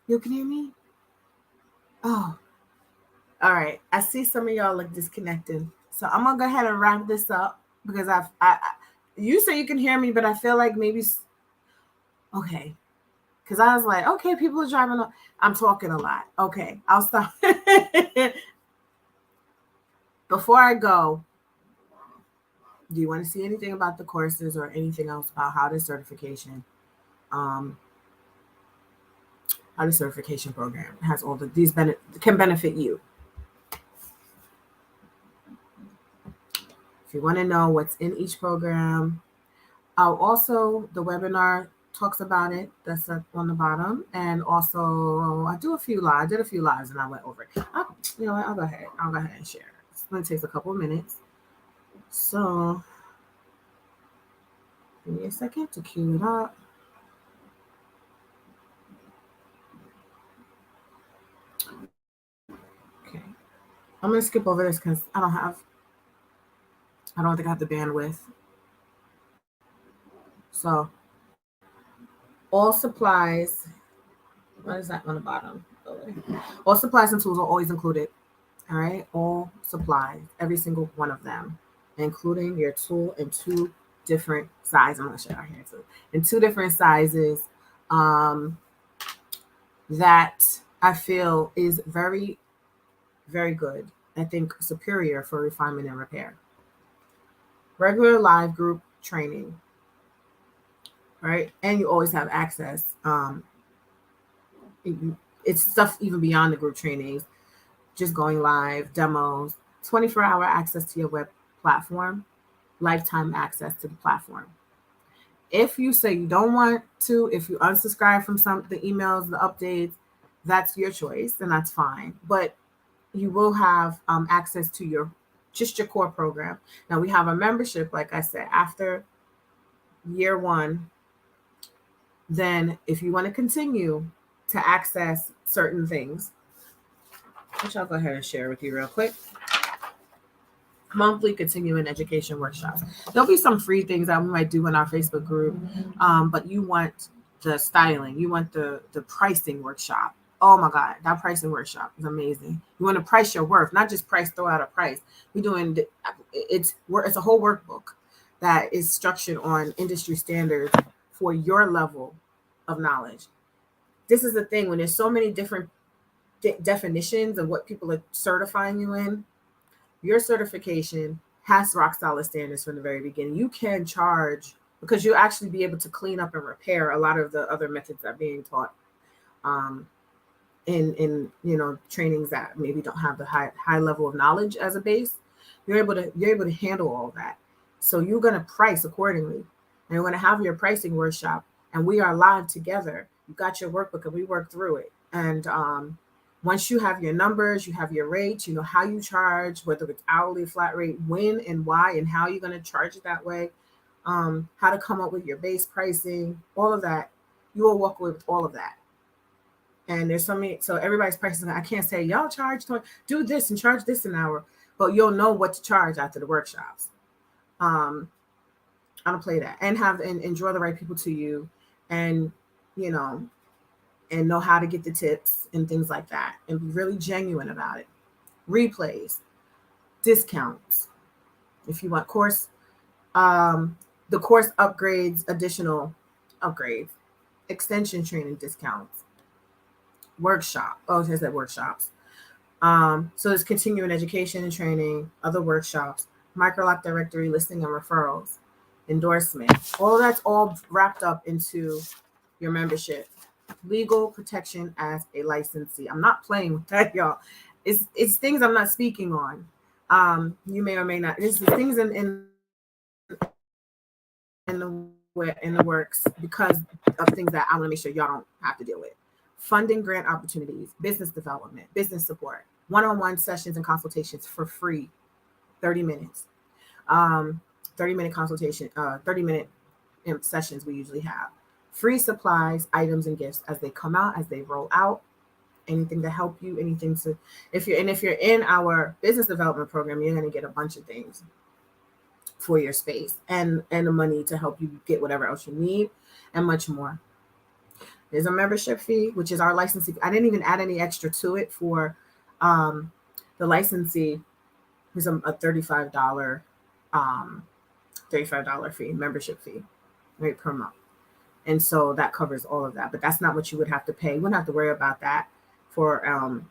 You can hear me? Oh, all right. I see some of y'all look disconnected. So I'm gonna go ahead and wrap this up because you say you can hear me, but I feel like maybe okay. Because I was like, okay, people are driving. I'm talking a lot. Okay, I'll stop. Before I go, do you want to see anything about the courses or anything else about how this certification, how the certification program has all these can benefit you? If you want to know what's in each program, I'll also, the webinar talks about it. That's on the bottom. And also, I do a few lives. I did a few lives and I went over it. You know what? I'll go ahead. I'll go ahead and share. It's going to take a couple of minutes. So, give me a second to queue it up. Okay. I'm going to skip over this because I don't think I have the bandwidth. So, all supplies, what is that on the bottom? All supplies and tools are always included. All right, all supplies, every single one of them, including your tool in two different sizes. I'm going to show you here too. In two different sizes, um, that I feel is very, very good. I think superior for refinement and repair. Regular live group training, right? And you always have access. It's stuff even beyond the group trainings, just going live, demos, 24-hour access to your web platform, lifetime access to the platform. If you say you don't want to, if you unsubscribe from some the emails, the updates, that's your choice, and that's fine. But you will have access to your core program. Now we have a membership, like I said, after year one. Then, if you want to continue to access certain things, which I'll go ahead and share with you real quick. Monthly continuing education workshops. There'll be some free things that we might do in our Facebook group, but you want the styling, you want the pricing workshop. Oh my God, that pricing workshop is amazing. You want to price your worth, not just throw out a price. We're doing it's a whole workbook that is structured on industry standards for your level of knowledge. This is the thing, when there's so many different definitions of what people are certifying you in, your certification has rock solid standards from the very beginning. You can charge because you'll actually be able to clean up and repair a lot of the other methods that are being taught in trainings that maybe don't have the high level of knowledge as a base. You're able to handle all that. So you're going to price accordingly. And you're going to have your pricing workshop, and we are live together. You got your workbook, and we work through it. And once you have your numbers, you have your rates, you know how you charge, whether it's hourly, flat rate, when and why, and how you're going to charge it that way, how to come up with your base pricing, all of that. You will walk away with all of that. And there's so everybody's pricing. I can't say y'all do this and charge this an hour, but you'll know what to charge after the workshops. I don't play that, and draw the right people to you, and and know how to get the tips and things like that, and be really genuine about it. Replays, discounts, if you want the course upgrades, additional upgrades, extension training discounts, workshop. Oh, it says that workshops. So there's continuing education and training, other workshops, Microloc directory listing and referrals, endorsement. All that's all wrapped up into your membership. Legal protection as a licensee. I'm not playing with that, y'all. It's things I'm not speaking on. You may or may not. This is things in the works because of things that I want to make sure y'all don't have to deal with. Funding grant opportunities, business development, business support, one-on-one sessions and consultations for free, 30 minutes. 30-minute consultation, 30-minute sessions we usually have. Free supplies, items, and gifts as they come out, as they roll out. Anything to help you, anything to, if you're in our business development program, you're going to get a bunch of things for your space and the money to help you get whatever else you need and much more. There's a membership fee, which is our licensing. I didn't even add any extra to it for the licensee. Is a $35 fee, membership fee, right, per month. And so that covers all of that. But that's not what you would have to pay. You wouldn't have to worry about that for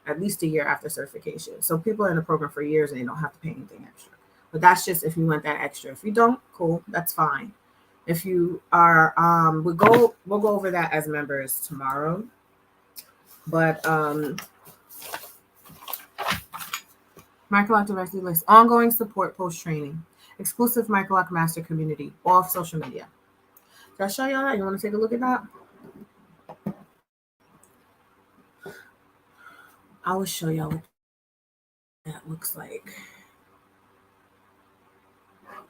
at least a year after certification. So people are in the program for years and they don't have to pay anything extra. But that's just if you want that extra. If you don't, cool, that's fine. If you are, we'll go over that as members tomorrow. But Microloc directly lists ongoing support post-training, exclusive Microloc Master community, off social media. Did I show y'all that? You want to take a look at that? I will show y'all what that looks like.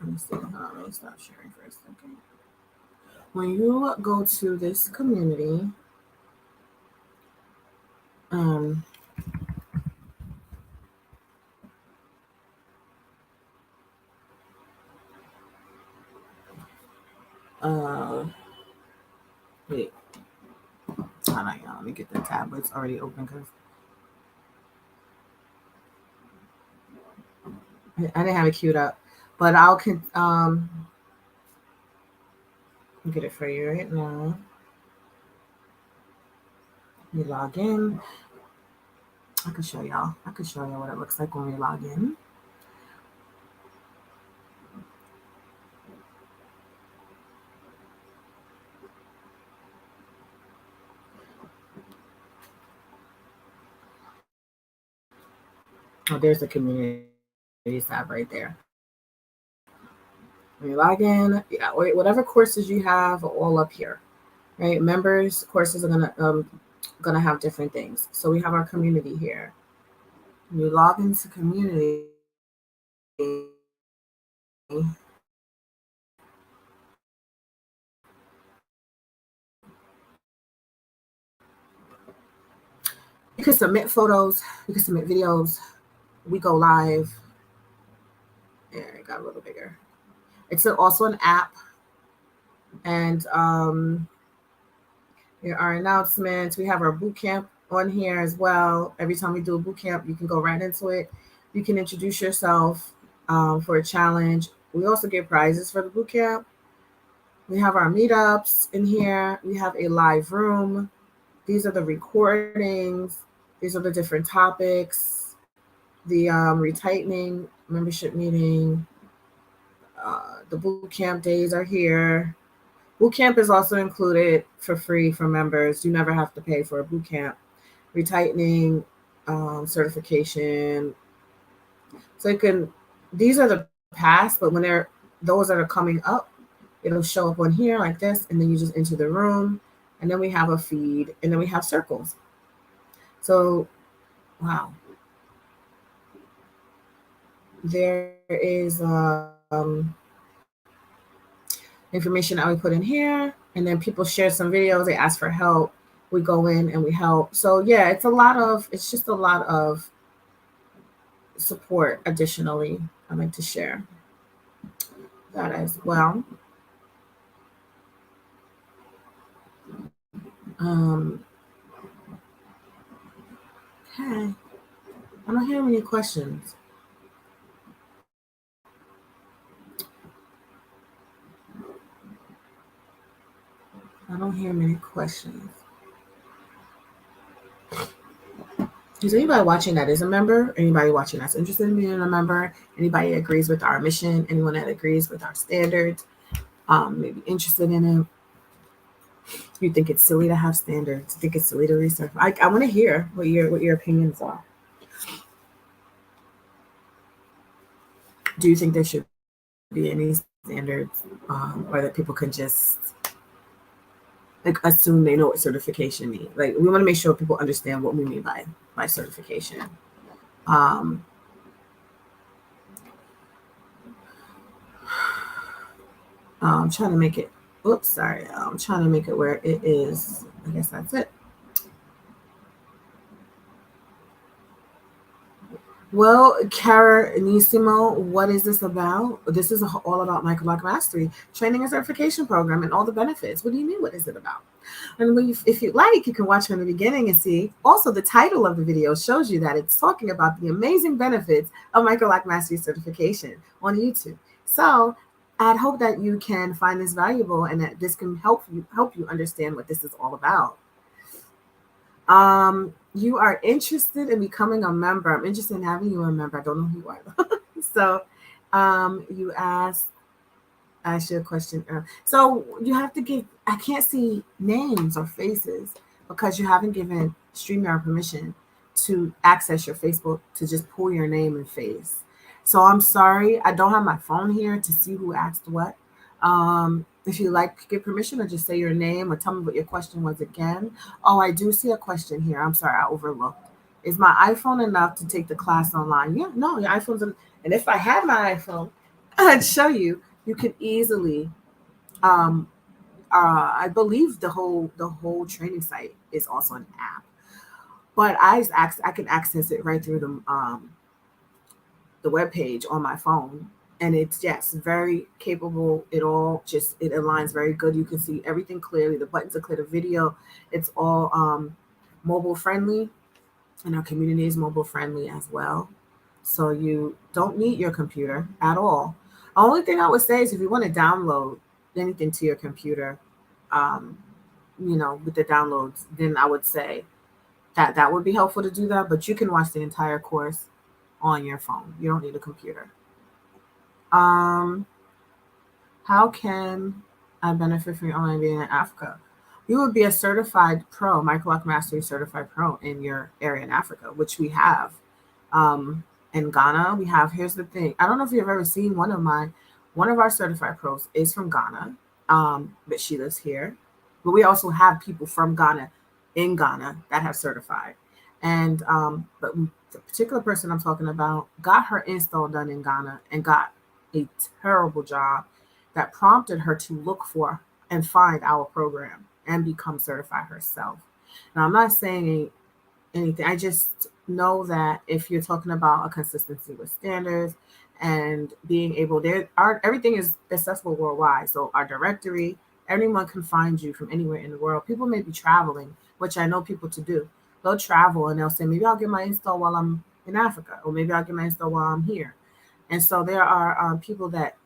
Let me see. Let me stop sharing for a second. When you go to this community, um, uh, wait, hold on, y'all. Let me get the tablets already open because I didn't have it queued up. But I'll get it for you right now. You log in. I can show y'all. I can show y'all what it looks like when we log in. Oh, there's the community tab right there. When you log in, yeah, whatever courses you have are all up here, right? Members courses are gonna have different things. So we have our community here. When you log into community, you can submit photos, you can submit videos. We go live. There, it got a little bigger. It's also an app, and there are announcements. We have our boot camp on here as well. Every time we do a boot camp, you can go right into it. You can introduce yourself for a challenge. We also get prizes for the boot camp. We have our meetups in here. We have a live room. These are the recordings. These are the different topics. The retightening membership meeting. The boot camp days are here. Boot camp is also included for free for members. You never have to pay for a boot camp. Retightening certification. So you can. These are the past, but when they're those that are coming up, it'll show up on here like this, and then you just enter the room, and then we have a feed, and then we have circles. So, wow. There is information that we put in here, and then people share some videos. They ask for help. We go in and we help. So yeah, it's just a lot of support. Additionally, I'd like to share that as well. Um, okay, I don't hear any questions. I don't hear many questions. Is anybody watching that is a member? Anybody watching that's interested in being a member? Anybody agrees with our mission? Anyone that agrees with our standards? Maybe interested in it? You think it's silly to have standards? You think it's silly to research? I want to hear what your opinions are. Do you think there should be any standards, or that people can just like assume they know what certification means? Like, we want to make sure people understand what we mean by certification. I'm trying to make it. Oops, sorry. I'm trying to make it where it is. I guess that's it. Well, Caranissimo, what is this about? This is all about Microloc Mastery training and certification program and all the benefits. What do you mean? What is it about? And if you like, you can watch from the beginning and see. Also, the title of the video shows you that it's talking about the amazing benefits of Microloc Mastery certification on YouTube. So I'd hope that you can find this valuable and that this can help you understand what this is all about. You are interested in becoming a member. I'm interested in having you a member. I don't know who you are. So you asked you a question. So you have to give, I can't see names or faces because you haven't given StreamYard permission to access your Facebook to just pull your name and face. So I'm sorry, I don't have my phone here to see who asked what. If you like, give permission or just say your name or tell me what your question was again. Oh, I do see a question here. I'm sorry, I overlooked. Is my iPhone enough to take the class online? Yeah, no, your iPhone's and if I had my iPhone, I'd show you. You can easily um I believe the whole training site is also an app. But I can access it right through the web page on my phone, and it's yes very capable. It aligns very good. You can see everything clearly. The buttons are clear. The video, it's all mobile friendly, and our community is mobile friendly as well. So you don't need your computer at all. The only thing I would say is if you want to download anything to your computer, um, with the downloads, then I would say that would be helpful to do that. But you can watch the entire course on your phone. You don't need a computer. Um, how can I benefit from your online being in Africa? You would be a certified pro, Microloc Mastery certified pro in your area in Africa, which we have. Um, in Ghana, we have. Here's the thing. I don't know if you've ever seen one of our certified pros is from Ghana, but she lives here. But we also have people from Ghana in Ghana that have certified, and but the particular person I'm talking about got her install done in Ghana and got a terrible job that prompted her to look for and find our program and become certified herself. Now, I'm not saying anything. I just know that if you're talking about a consistency with standards and being able everything is accessible worldwide. So our directory, anyone can find you from anywhere in the world. People may be traveling, which I know people to do. They'll travel and they'll say, maybe I'll get my install while I'm in Africa, or maybe I'll get my install while I'm here. And so there are people that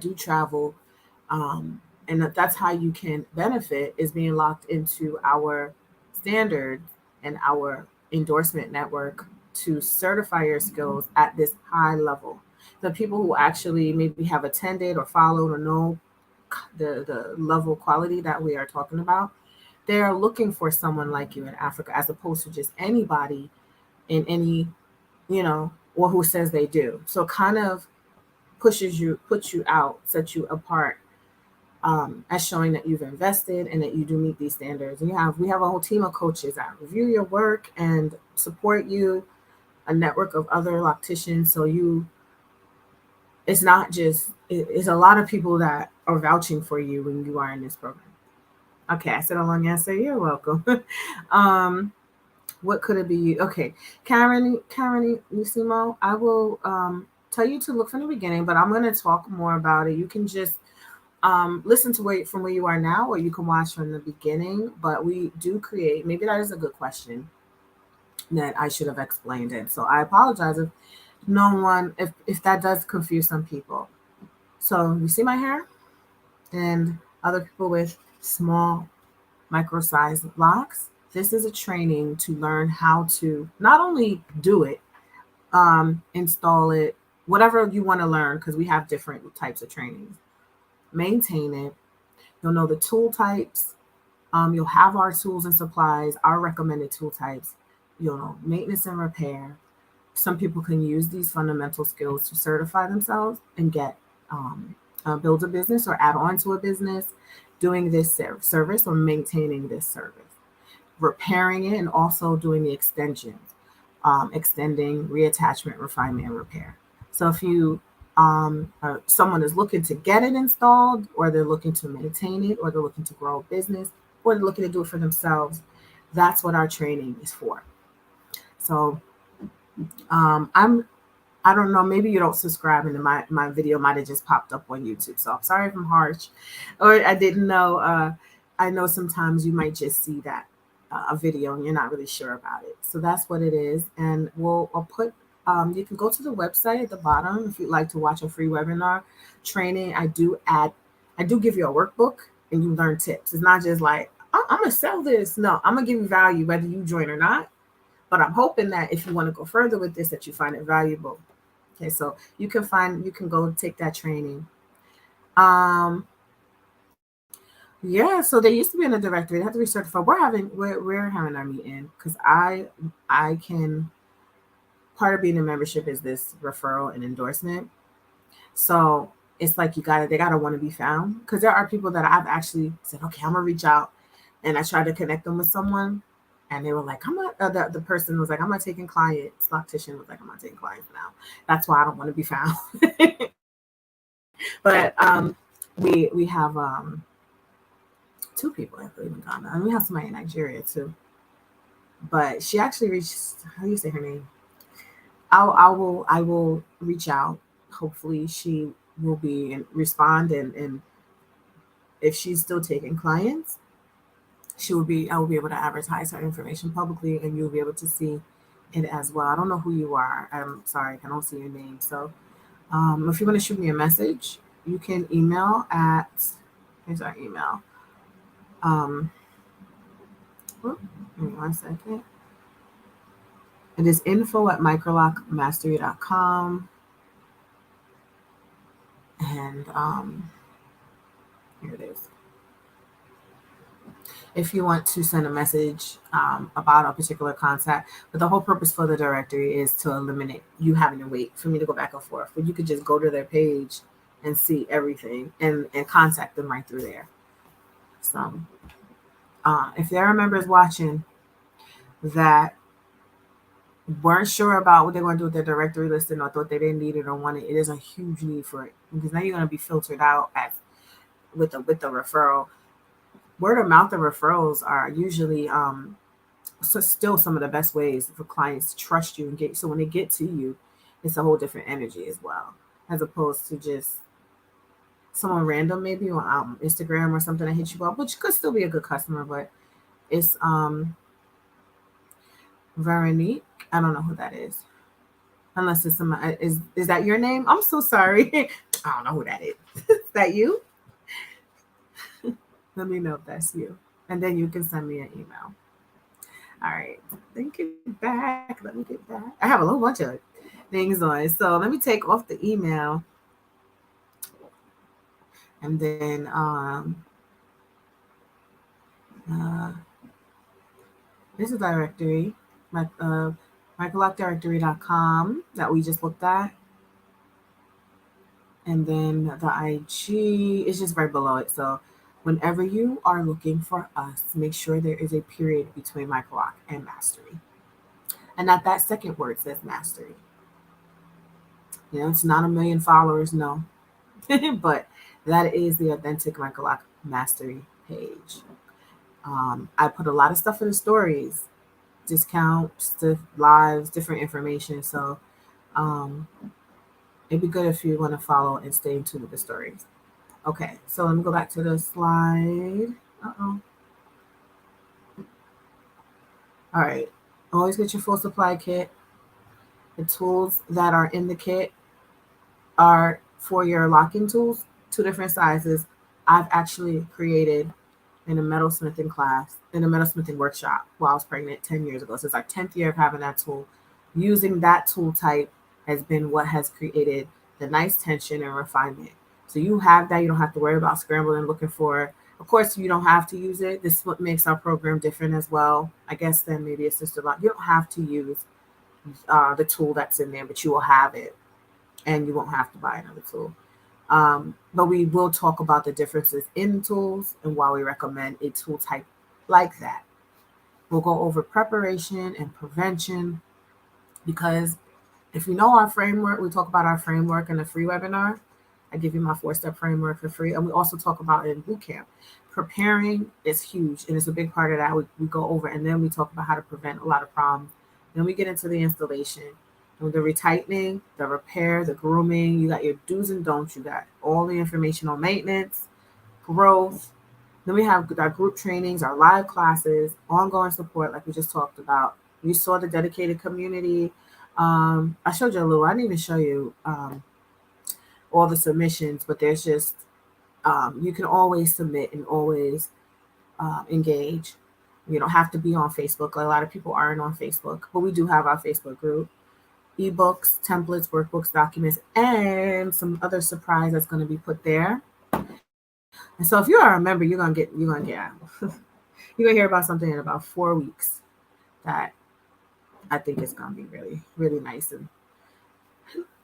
do travel, and that's how you can benefit is being locked into our standards and our endorsement network to certify your skills at this high level. The people who actually maybe have attended or followed or know the level of quality that we are talking about, they are looking for someone like you in Africa as opposed to just anybody in any, or who says they do. So kind of puts you out, sets you apart, as showing that you've invested and that you do meet these standards. And we have a whole team of coaches that review your work and support you, a network of other locticians. So it's not just it's a lot of people that are vouching for you when you are in this program. Okay, I said a long answer. You're welcome. um, what could it be? Okay, Karen Nusimo, I will tell you to look from the beginning, but I'm going to talk more about it. You can just listen to it from where you are now, or you can watch from the beginning. But we do create. Maybe that is a good question that I should have explained it. So I apologize if if that does confuse some people. So you see my hair and other people with small micro-sized locks. This is a training to learn how to not only do it, install it, whatever you want to learn, because we have different types of trainings. Maintain it. You'll know the tool types. You'll have our tools and supplies, our recommended tool types. You'll know maintenance and repair. Some people can use these fundamental skills to certify themselves and get build a business or add on to a business doing this service or maintaining this service, repairing it, and also doing the extensions, extending, reattachment, refinement, and repair. So if you someone is looking to get it installed, or they're looking to maintain it, or they're looking to grow a business, or they're looking to do it for themselves, that's what our training is for. So I'm I don't know, maybe you don't subscribe and my video might have just popped up on YouTube. So I'm sorry if I'm harsh or I didn't know. I know sometimes you might just see that a video and you're not really sure about it. So that's what it is. And I'll put, you can go to the website at the bottom if you'd like to watch a free webinar training. I do give you a workbook and you learn tips. It's not just like, oh, I'm going to sell this. No, I'm going to give you value whether you join or not. But I'm hoping that if you want to go further with this, that you find it valuable. Okay, so you can go take that training. Yeah, so they used to be in a directory. They have to be certified. We're having our meeting because I can, part of being a membership is this referral and endorsement. So it's like they gotta want to be found. Because there are people that I've actually said, okay, I'm gonna reach out, and I tried to connect them with someone, and they were like, I'm not. The person was like, I'm not taking clients. The optician was like, I'm not taking clients now. That's why I don't want to be found. But we have two people I believe in Ghana, and we have somebody in Nigeria too. But she actually reached. How do you say her name? I will reach out. Hopefully, she will be and respond, and if she's still taking clients, she will be. I will be able to advertise her information publicly, and you'll be able to see it as well. I don't know who you are. I'm sorry, I don't see your name. So, if you want to shoot me a message, you can email at. Here's our email. Um, Give me 1 second. It is info@microlocmastery.com. And here it is. If you want to send a message about a particular contact, but the whole purpose for the directory is to eliminate you having to wait for me to go back and forth. But you could just go to their page and see everything and contact them right through there. So if there are members watching that weren't sure about what they want to do with their directory listing or thought they didn't need it or want it, it is a huge need for it, because now you're going to be filtered out as with the referral. Word of mouth and referrals are usually so still some of the best ways for clients to trust you and get, so when they get to you, it's a whole different energy as well, as opposed to just someone random maybe on Instagram or something that hits you up, which could still be a good customer, but it's Veronique. I don't know who that is. Unless it's somebody, is that your name? I'm so sorry. I don't know who that is. Is that you? Let me know if that's you. And then you can send me an email. All right. Let me get back. Let me get back. I have a whole bunch of things on. So let me take off the email. And then uh, this is directory, my microlocdirectory.com that we just looked at. And then the IG is just right below it. So whenever you are looking for us, make sure there is a period between Microloc and Mastery. And that second word says Mastery. It's not a million followers, no. But that is the authentic Microloc Mastery page. I put a lot of stuff in the stories, discounts, the lives, different information. So it'd be good if you want to follow and stay in tune with the stories. Okay, so let me go back to the slide. Uh-oh. All right. Always get your full supply kit. The tools that are in the kit are for your locking tools, 2 different sizes. I've actually created in a metalsmithing class, in a metalsmithing workshop while I was pregnant 10 years ago. So it's our 10th year of having that tool. Using that tool type has been what has created the nice tension and refinement. So you have that. You don't have to worry about scrambling, looking for it. Of course, you don't have to use it. This is what makes our program different as well. I guess then maybe a sister lock. You don't have to use the tool that's in there, but you will have it, and you won't have to buy another tool. But we will talk about the differences in tools and why we recommend a tool type like that. We'll go over preparation and prevention, because if you know our framework, we talk about our framework in the free webinar. I give you my 4-step framework for free. And we also talk about it in bootcamp. Preparing is huge, and it's a big part of that. We go over, and then we talk about how to prevent a lot of problems. Then we get into the installation, the retightening, the repair, the grooming. You got your do's and don'ts. You got all the information on maintenance, growth. Then we have our group trainings, our live classes, ongoing support, like we just talked about. You saw the dedicated community. I showed you a little. I didn't even show you all the submissions, but there's just you can always submit and always engage. You don't have to be on Facebook. A lot of people aren't on Facebook, but we do have our Facebook group. Ebooks, templates, workbooks, documents, and some other surprise that's going to be put there. And so if you are a member, you're gonna get you're gonna hear about something in about 4 weeks that I think is gonna be really, really nice, and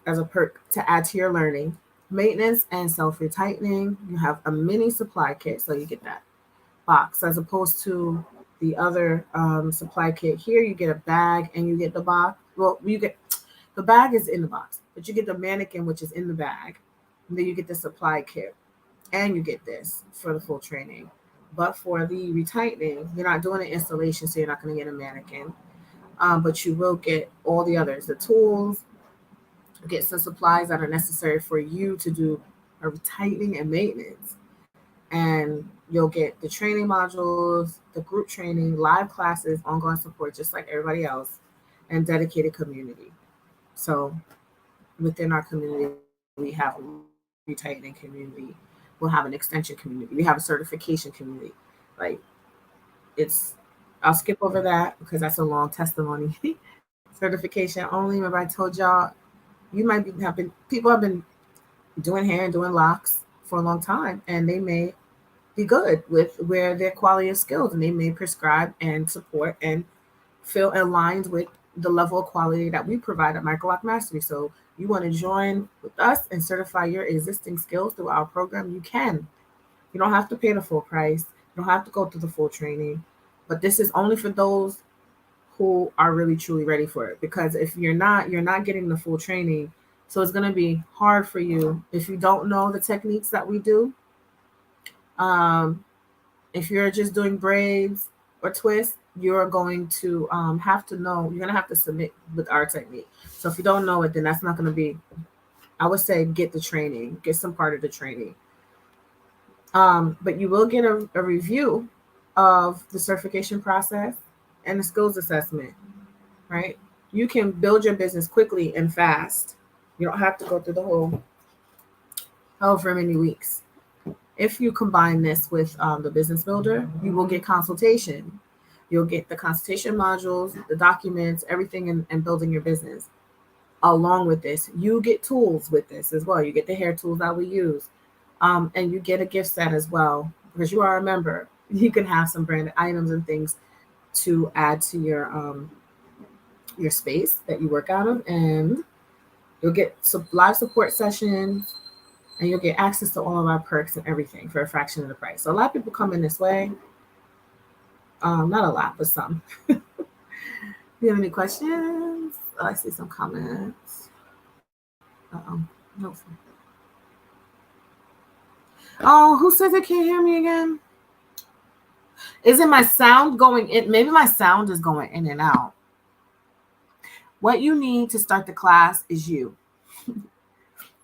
as a perk to add to your learning. Maintenance and self-retightening. You have a mini supply kit, so you get that box as opposed to the other supply kit. Here you get a bag and you get the box. Well, you get the bag is in the box, but you get the mannequin, which is in the bag. And then you get the supply kit and you get this for the full training. But for the retightening, you're not doing an installation, so you're not going to get a mannequin. But you will get all the others, the tools, get some supplies that are necessary for you to do a retightening and maintenance. And you'll get the training modules, the group training, live classes, ongoing support, just like everybody else, and dedicated community. So within our community, we have a retightening community. We'll have an extension community. We have a certification community. Like it's, I'll skip over that because that's a long testimony. Certification only. Remember, I told y'all you might be have been people have been doing hair and doing locks for a long time, and they may be good with where their quality of skills, and they may prescribe and support and feel aligned with the level of quality that we provide at Microloc Mastery. So you want to join with us and certify your existing skills through our program, you can. You don't have to pay the full price. You don't have to go through the full training. But this is only for those who are really truly ready for it. Because if you're not getting the full training. So it's going to be hard for you if you don't know the techniques that we do. Um, if you're just doing braids or twists, you're going to have to know, you're going to have to submit with our technique. So if you don't know it, then that's not going to be, I would say, get the training, get some part of the training. But you will get a review of the certification process and the skills assessment, right? You can build your business quickly and fast. You don't have to go through the whole however many weeks. If you combine this with the business builder, you will get consultation. You'll get the consultation modules, the documents, everything in building your business. Along with this, you get tools with this as well. You get the hair tools that we use, and you get a gift set as well because you are a member. You can have some branded items and things to add to your space that you work out of, and you'll get some live support sessions, and you'll get access to all of our perks and everything for a fraction of the price. So a lot of people come in this way. Not a lot, but some. Do you have any questions? Oh, I see some comments. Uh-oh. No. Oh, who says they can't hear me again? Is it my sound going in? Maybe my sound is going in and out. What you need to start the class is you.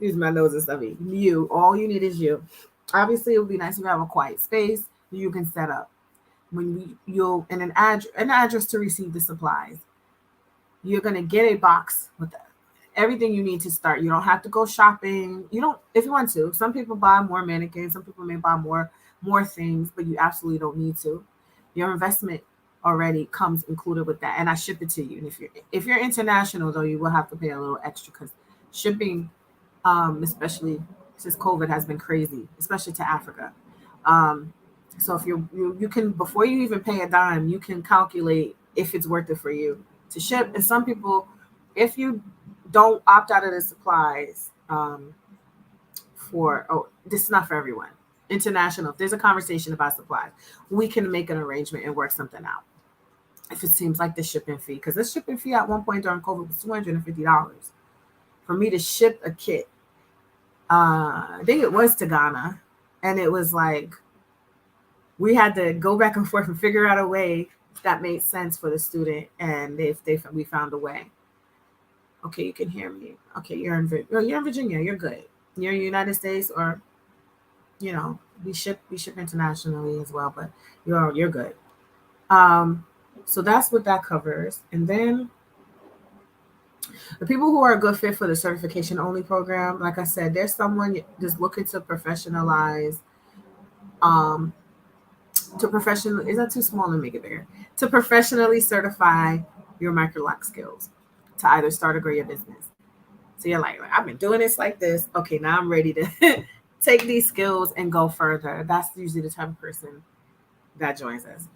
Use my nose and stuffy. You. All you need is you. Obviously, it would be nice if you have a quiet space you can set up. You'll and an address to receive the supplies. You're gonna get a box with everything you need to start. You don't have to go shopping. You don't if you want to. Some people buy more mannequins. Some people may buy more things, but you absolutely don't need to. Your investment already comes included with that, and I ship it to you. And if you're international though, you will have to pay a little extra because shipping, especially since COVID has been crazy, especially to Africa. Um, so if you can before you even pay a dime, you can calculate if it's worth it for you to ship. And some people, if you don't opt out of the supplies, this is not for everyone. International, if there's a conversation about supplies, we can make an arrangement and work something out. If it seems like the shipping fee, because the shipping fee at one point during COVID was $250 for me to ship a kit. I think it was to Ghana, and it was like we had to go back and forth and figure out a way that made sense for the student, and we found a way. Okay, you can hear me. Okay, you're in Virginia. You're good. You're in the United States, or we ship internationally as well, but you're good. So that's what that covers, and then the people who are a good fit for the certification only program, like I said, there's someone just looking to professionalize, um, is that too small to make it bigger? To professionally certify your microloc skills to either start or grow your business. So you're like, I've been doing this like this. Okay, now I'm ready to take these skills and go further. That's usually the type of person that joins us.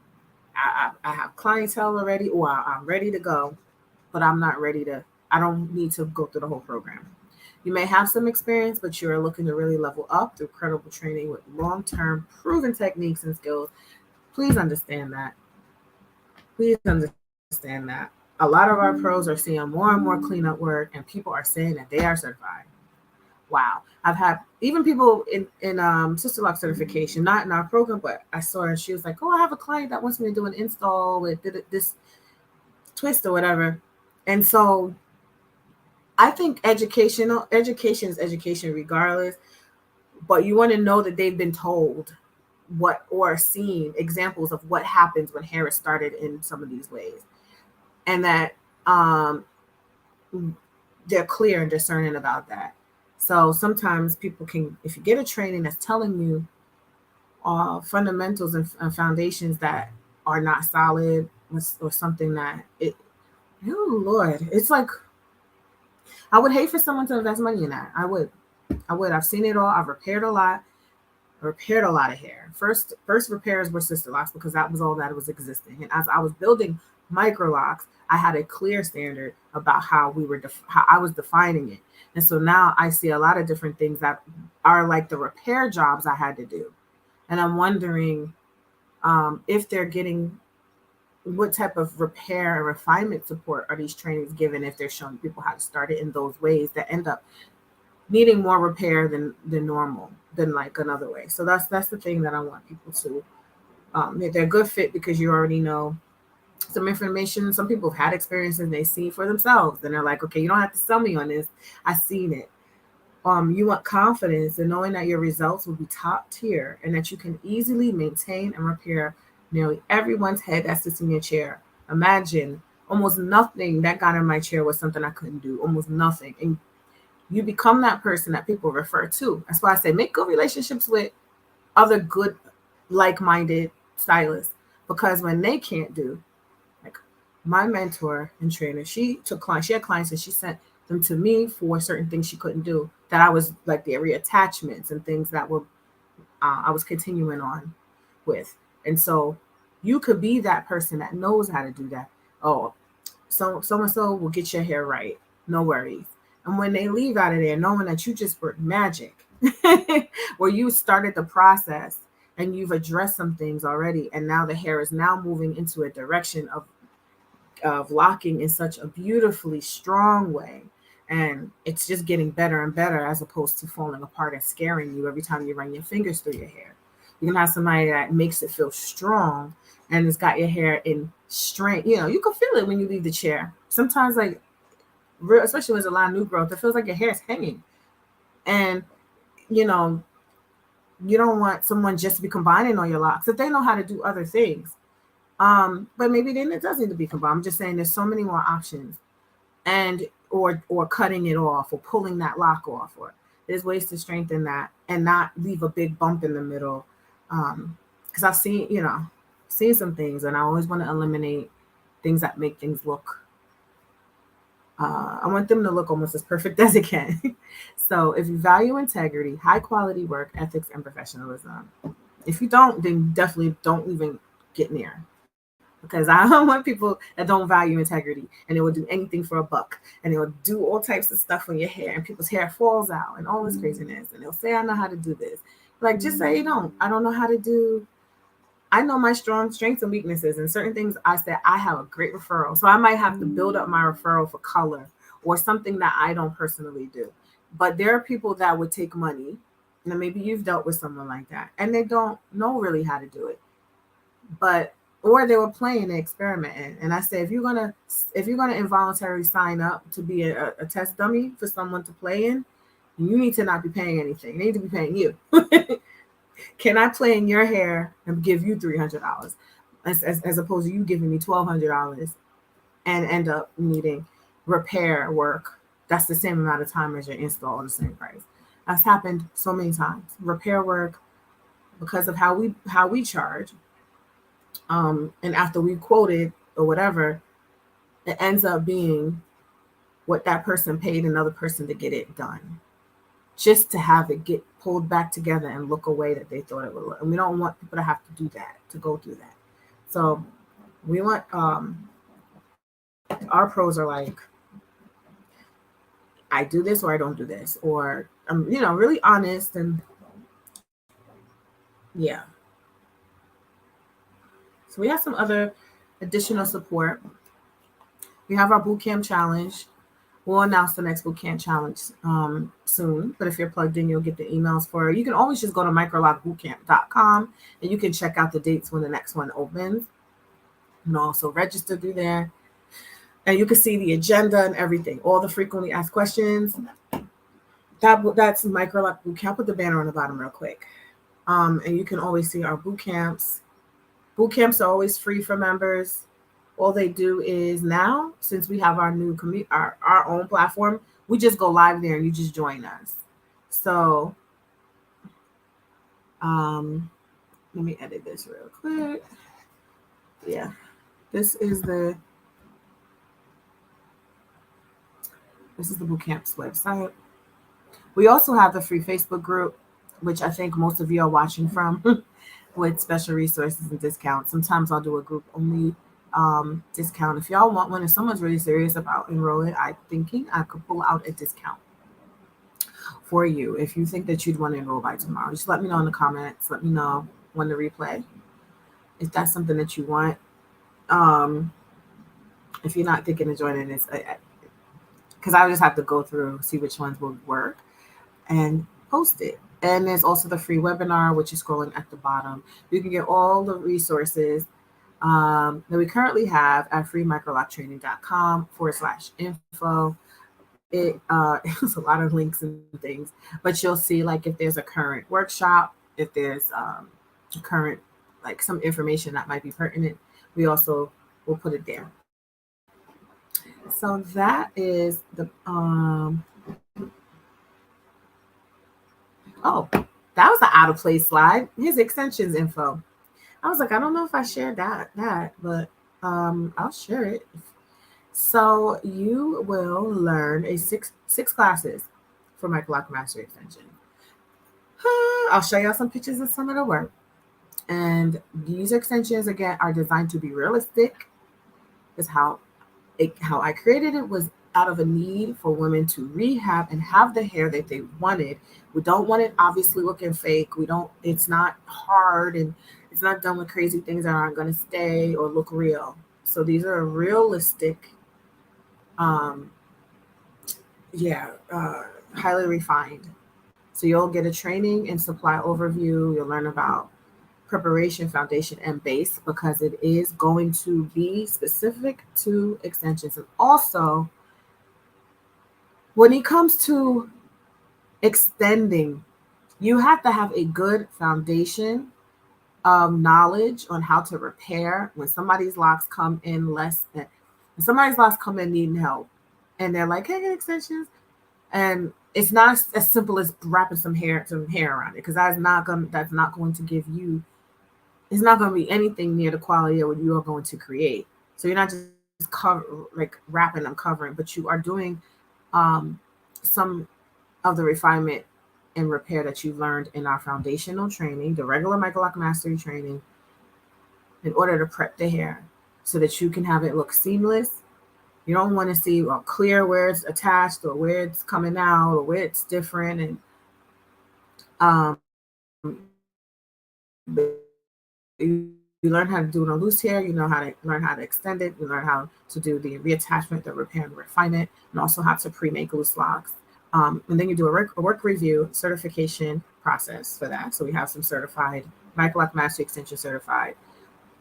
I have clientele already, or I'm ready to go, but I'm not ready to, I don't need to go through the whole program. You may have some experience, but you are looking to really level up through credible training with long-term proven techniques and skills. Please understand that. Please understand that. A lot of our pros are seeing more and more cleanup work, and people are saying that they are certified. Wow. I've had even people in Sister Lock certification, not in our program, but I saw her and she was like, "Oh, I have a client that wants me to do an install with this twist or whatever." And so I think education is education regardless, but you want to know that they've been told what or seen examples of what happens when hair is started in some of these ways, and that um, they're clear and discerning about that. So sometimes people can, if you get a training that's telling you fundamentals and foundations that are not solid, or something that it, oh Lord, it's like I would hate for someone to invest money in that. I would. I've seen it all. I've repaired a lot. I repaired a lot of hair. First repairs were Sister Locks because that was all that was existing. And as I was building Microlocs, I had a clear standard about how how I was defining it. And so now I see a lot of different things that are like the repair jobs I had to do. And I'm wondering if they're getting what type of repair and refinement support are these trainings given if they're showing people how to start it in those ways that end up needing more repair than normal, than like another way. So that's the thing that I want people to they're a good fit because you already know some information. Some people have had experiences and they see for themselves and they're like, okay, you don't have to sell me on this. I've seen it. You want confidence in knowing that your results will be top tier and that you can easily maintain and repair nearly everyone's head that sits in your chair. Imagine almost nothing that got in my chair was something I couldn't do, almost nothing. And you become that person that people refer to. That's why I say make good relationships with other good, like-minded stylists, because when they can't do, like my mentor and trainer, she took clients, she had clients and she sent them to me for certain things she couldn't do, that I was like the reattachments and things that were I was continuing on with. And so you could be that person that knows how to do that. Oh, so and so will get your hair right, no worries. And when they leave out of there knowing that you just worked magic, where you started the process and you've addressed some things already, and now the hair is now moving into a direction of locking in such a beautifully strong way, and it's just getting better and better as opposed to falling apart and scaring you every time you run your fingers through your hair. You can have somebody that makes it feel strong and it's got your hair in strength. You know, you can feel it when you leave the chair. Sometimes, like, especially when there's a lot of new growth, it feels like your hair is hanging. And, you know, you don't want someone just to be combining all your locks if they know how to do other things. But maybe then it does need to be combined. I'm just saying there's so many more options, and or cutting it off or pulling that lock off, or there's ways to strengthen that and not leave a big bump in the middle. Because I've seen, seen some things, and I always want to eliminate things that make things look. I want them to look almost as perfect as it can. So if you value integrity, high quality work, ethics, and professionalism, if you don't, then definitely don't even get near, because I don't want people that don't value integrity and they will do anything for a buck and they will do all types of stuff on your hair and people's hair falls out and all this craziness, and they'll say, I know how to do this. Like, just say you don't. I don't know how to do. I know my strengths and weaknesses, and certain things I said I have a great referral. So I might have to build up my referral for color or something that I don't personally do. But there are people that would take money, and maybe you've dealt with someone like that, and they don't know really how to do it. But or they were playing and experimenting. And I said, if you're gonna involuntarily sign up to be a test dummy for someone to play in, you need to not be paying anything. They need to be paying you. Can I play in your hair and give you $300 as opposed to you giving me $1,200 and end up needing repair work that's the same amount of time as your install, the same price. That's happened so many times. Repair work, because of how we charge, and after we quoted or whatever, it ends up being what that person paid another person to get it done, just to have it get pulled back together and look a way that they thought it would look. And we don't want people to have to do that, to go through that. So we want our pros are like, I do this or I don't do this, or I'm, really honest. And yeah, so we have some other additional support. We have our bootcamp challenge. We'll announce the next bootcamp challenge soon. But if you're plugged in, you'll get the emails for it. You can always just go to microlocbootcamp.com and you can check out the dates when the next one opens. You can also register through there. And you can see the agenda and everything, all the frequently asked questions. That's Microloc Bootcamp. Put the banner on the bottom real quick. And you can always see our boot camps. Boot camps are always free for members. All they do is now, since we have our new our own platform, we just go live there and you just join us. So let me edit this real quick. Yeah, this is the boot camp's website. We also have the free Facebook group, which I think most of you are watching from, with special resources and discounts. Sometimes I'll do a group only discount. If y'all want one, if someone's really serious about enrolling, I'm thinking I could pull out a discount for you. If you think that you'd want to enroll by tomorrow, just let me know in the comments. Let me know when the replay, if that's something that you want. If you're not thinking of joining, it's because I just have to go through, see which ones will work, and post it. And there's also the free webinar, which is scrolling at the bottom. You can get all the resources that we currently have at freemicroloctraining.com/info. It it was a lot of links and things, but you'll see like if there's a current workshop, if there's a current like some information that might be pertinent, we also will put it there. So that is the oh, that was an out of place slide. Here's extensions info. I was like, I don't know if I shared that, but I'll share it. So you will learn six classes for Microloc Mastery Extension. I'll show y'all some pictures of some of the work. And these extensions again are designed to be realistic. Is how I created it was out of a need for women to rehab and have the hair that they wanted. We don't want it obviously looking fake. It's not hard and it's not done with crazy things that aren't going to stay or look real. So these are realistic, highly refined. So you'll get a training and supply overview. You'll learn about preparation, foundation, and base because it is going to be specific to extensions. And also, when it comes to extending, you have to have a good foundation of knowledge on how to repair when somebody's locks come in needing help and they're like, hey, get extensions. And it's not as simple as wrapping some hair around it because that's not going to give you, it's not going to be anything near the quality of what you are going to create. So you're not just wrapping and covering, but you are doing some of the refinement and repair that you've learned in our foundational training, the regular Microloc Mastery training, in order to prep the hair so that you can have it look seamless. You don't want to see clear where it's attached or where it's coming out or where it's different. And you learn how to do it on loose hair. You learn how to extend it. You learn how to do the reattachment, the repair and refinement, and also how to pre-make loose locks. And then you do a work review certification process for that. So we have some certified Microloc Mastery Extension certified,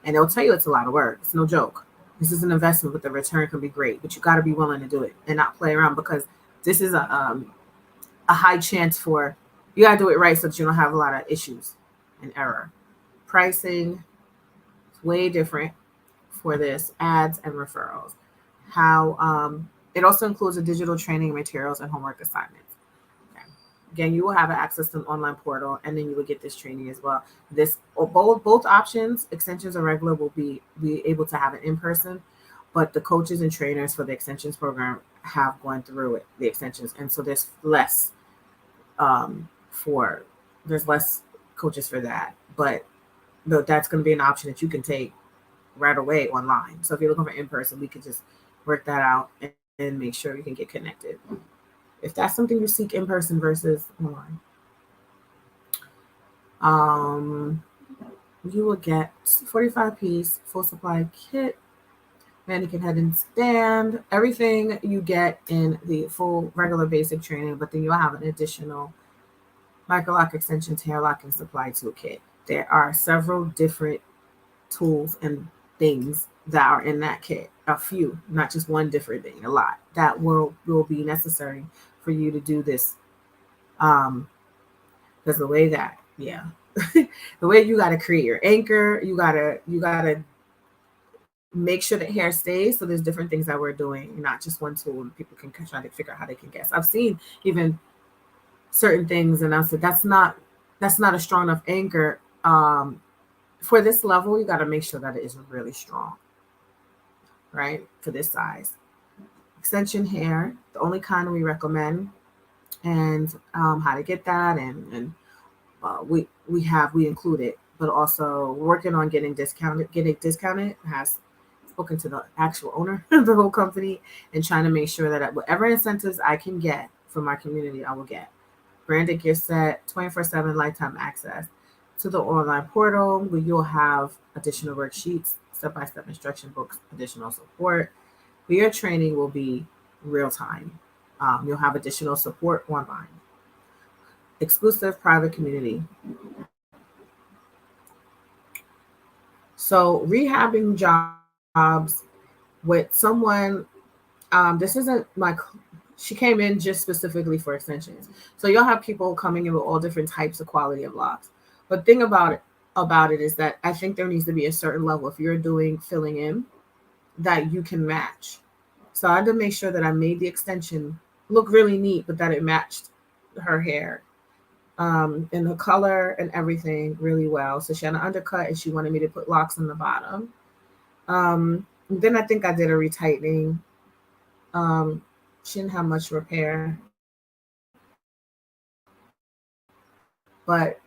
and they'll tell you it's a lot of work. It's no joke. This is an investment, but the return can be great. But you got to be willing to do it and not play around because this is a high chance for you got to do it right so that you don't have a lot of issues and error. Pricing is way different for this, ads and referrals. How it also includes a digital training materials and homework assignments. Okay. Again, you will have access to an online portal, and then you will get this training as well. Both options, extensions or regular, will be able to have it in person, but the coaches and trainers for the extensions program have gone through the extensions, and so there's less coaches for that, but that's going to be an option that you can take right away online. So if you're looking for in person, we could just work that out and make sure you can get connected if that's something you seek in person versus online, um, you will get 45-piece full supply kit, mannequin head and stand, everything you get in the full regular basic training, but then you'll have an additional microloc extensions, hair locking supply toolkit. There are several different tools and things that are in that kit. A few, not just one different thing, a lot that will be necessary for you to do this. Because the way that, yeah, the way you got to create your anchor, you gotta make sure that hair stays. So there's different things that we're doing, not just one tool, and people can try to figure out how they can guess. I've seen even certain things, and I said that's not a strong enough anchor. For this level, you got to make sure that it is really strong, right? For this size. Extension hair, the only kind we recommend, and how to get that, and we include it, but also working on getting discounted. Has spoken to the actual owner of the whole company and trying to make sure that whatever incentives I can get from my community, I will get. Branded gift set, 24/7 lifetime access to the online portal where you'll have additional worksheets, step-by-step instruction books, additional support. But your training will be real time. You'll have additional support online, exclusive private community. So rehabbing jobs with someone, this isn't like she came in just specifically for extensions. So you'll have people coming in with all different types of quality of locks. But thing about it is that I think there needs to be a certain level if you're doing filling in that you can match. So I had to make sure that I made the extension look really neat, but that it matched her hair, and the color and everything really well. So she had an undercut and she wanted me to put locks on the bottom. Then I think I did a retightening. Um, she didn't have much repair, but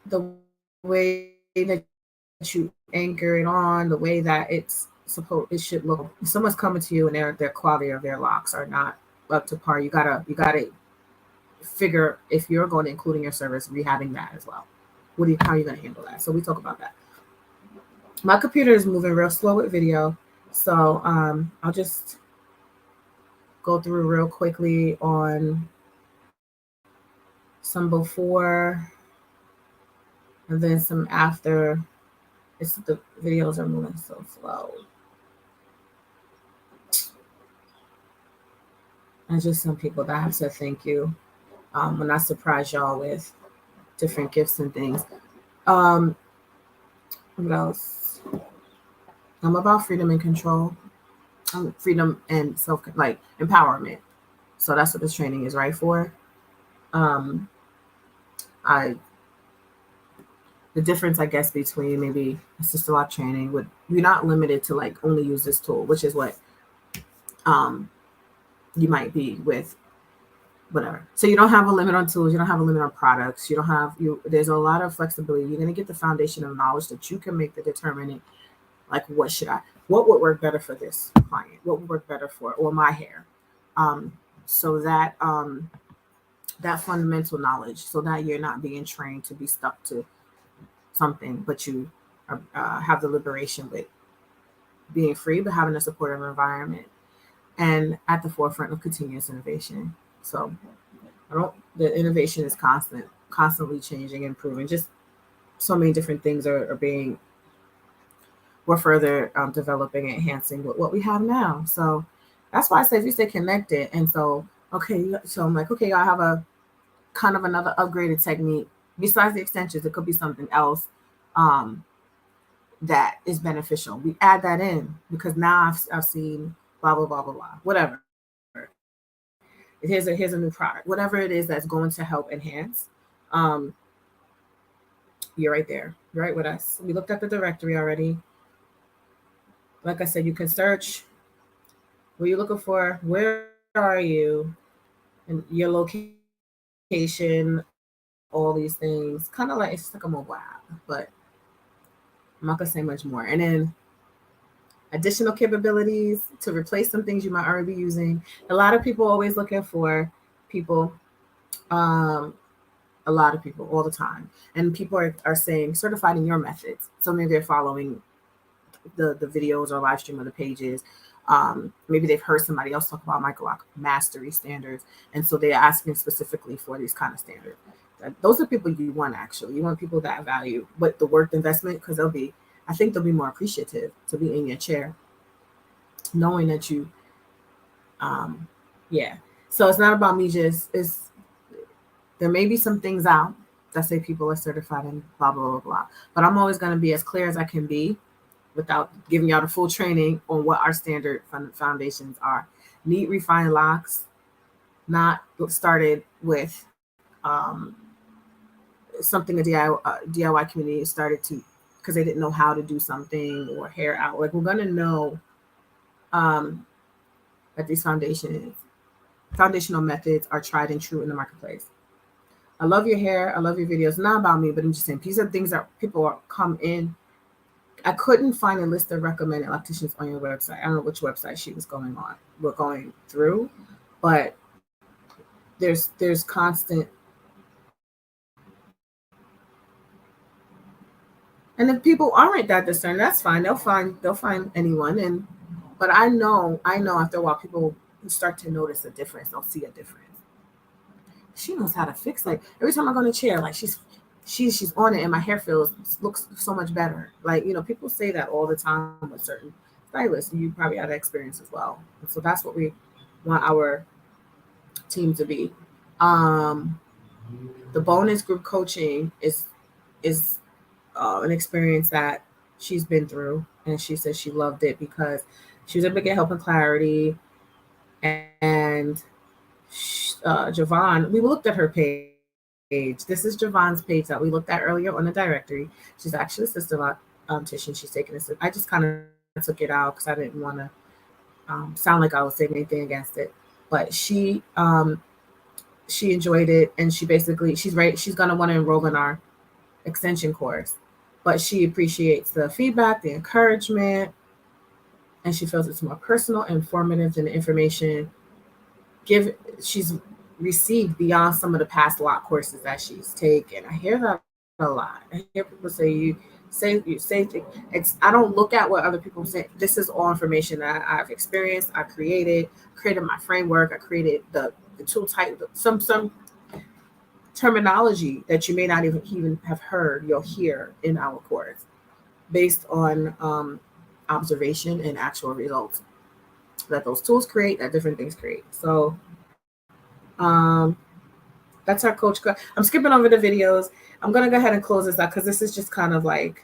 the way that you anchor it on, the way that it should look. If someone's coming to you and their quality of their locks are not up to par, you gotta figure if you're going to include in your service rehabbing that as well. How are you going to handle that? So we talk about that. My computer is moving real slow with video, so I'll just go through real quickly on some before and then some after. The videos are moving so slow. And just some people that I have to thank you when I surprise y'all with different gifts and things. Um, what else? I'm about freedom and control, freedom and like empowerment. So that's what this training is right for. Um, I the difference, I guess, between maybe a sister lock training would you're not limited to like only use this tool, which is what um, you might be with whatever. So you don't have a limit on tools, you don't have a limit on products, you don't have you. There's a lot of flexibility. You're gonna get the foundation of knowledge that you can make the determining, like what would work better for this client, what would work better for or my hair, um, so that fundamental knowledge, so that you're not being trained to be stuck to something, but you have the liberation with being free, but having a supportive environment and at the forefront of continuous innovation. So the innovation is constantly changing, improving. Just so many different things we're further developing and enhancing what we have now. So that's why I say if you stay connected. And so, okay, so I'm like, okay, I have a kind of another upgraded technique. Besides the extensions, it could be something else um, that is beneficial. We add that in because now I've seen blah, blah, blah, blah, blah, whatever. Here's a new product, whatever it is that's going to help enhance. Um, you're right there. You're right with us. We looked at the directory already. Like I said, you can search what you're looking for. Where are you? And your location, all these things. Kind of like it's like a mobile app, but I'm not gonna say much more. And then additional capabilities to replace some things you might already be using. A lot of people always looking for people, um, a lot of people all the time. And people are saying certified in your methods. So maybe they're following the videos or live stream of the pages. Maybe they've heard somebody else talk about Microloc Mastery standards. And so they're asking specifically for these kind of standards. Those are people you want, actually. You want people that value what the worth investment, because I think they'll be more appreciative to be in your chair, knowing that you, um, yeah. So it's not about me it's, there may be some things out that say people are certified in blah, blah, blah, blah. But I'm always going to be as clear as I can be without giving y'all the full training on what our standard foundations are. Neat, refined locks, not started with something a DIY community started to because they didn't know how to do something or hair out. Like, we're going to know um, that these foundational methods are tried and true in the marketplace. I love your hair. I love your videos. Not about me, but I'm just saying these are things that people come in. I couldn't find a list of recommended electricians on your website. I don't know which website she was going on. We're going through, but there's constant. And if people aren't that discerning, that's fine. They'll find anyone. But I know after a while people start to notice a difference. They'll see a difference. She knows how to fix. Like, every time I go in a chair, like she's on it, and my hair looks so much better. Like, people say that all the time with certain stylists. You probably had that experience as well. And so that's what we want our team to be. Um, the bonus group coaching is an experience that she's been through, and she says she loved it because she was able to get help and clarity. And Javon, we looked at her page. This is Javon's page that we looked at earlier on the directory. She's actually a sister optician. She's taking this. I just kind of took it out because I didn't want to sound like I was saying anything against it. But she enjoyed it, and she's gonna want to enroll in our extension course. But she appreciates the feedback, the encouragement, and she feels it's more personal, informative than the information she's received beyond some of the past lock courses that she's taken. I hear that a lot. I hear people say it's. I don't look at what other people say. This is all information that I've experienced. I created my framework. I created the tool type. Some terminology that you may not even have heard. You'll hear in our course based on observation and actual results that those tools create, that different things create. So um, that's our coach. I'm skipping over the videos. I'm going to go ahead and close this out because this is just kind of like,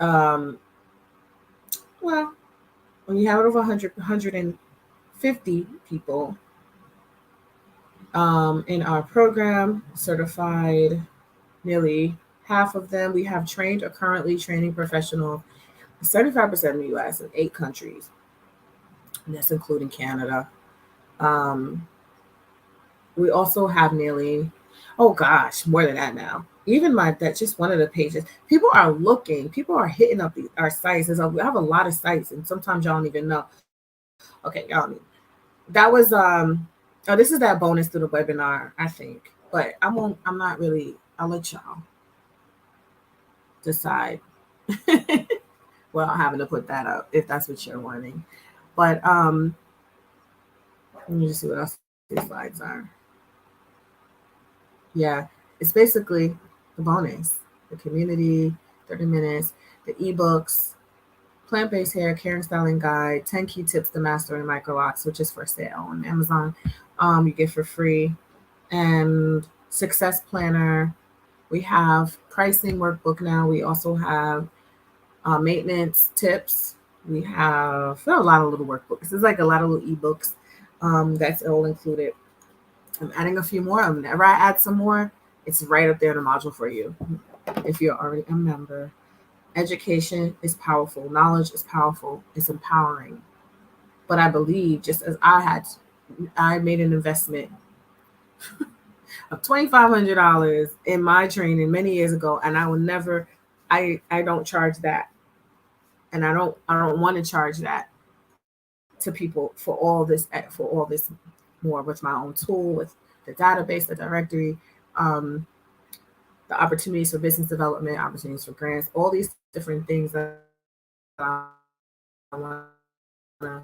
well, when you have over 150 people in our program, certified, nearly half of them, we have trained or currently training professionals, 75% in the US and 8 countries. And that's including Canada. We also have nearly, oh gosh, more than that now. Even that's just one of the pages. People are looking. People are hitting up our sites. We have a lot of sites, and sometimes y'all don't even know. Okay, y'all need. That was Oh, this is that bonus to the webinar, I think. But I'm not really. I'll let y'all decide. Well, having to put that up if that's what you're wanting. But let me just see what else these slides are. Yeah, it's basically the bonus, the community, 30 minutes, the ebooks, plant-based hair, care and styling guide, 10 key tips to mastering microlocs, which is for sale on Amazon. You get for free, and success planner. We have pricing workbook now. We also have maintenance tips. We have a lot of little workbooks. There's like a lot of little ebooks that's all included. I'm adding a few more. Whenever I add some more, it's right up there in the module for you if you're already a member. Education is powerful. Knowledge is powerful. It's empowering. But I believe, just as I made an investment of $2,500 in my training many years ago, and I will never, I don't charge that and I don't want to charge that to people for all this more with my own tool, with the database, the directory, um, the opportunities for business development, opportunities for grants, all these different things that I want to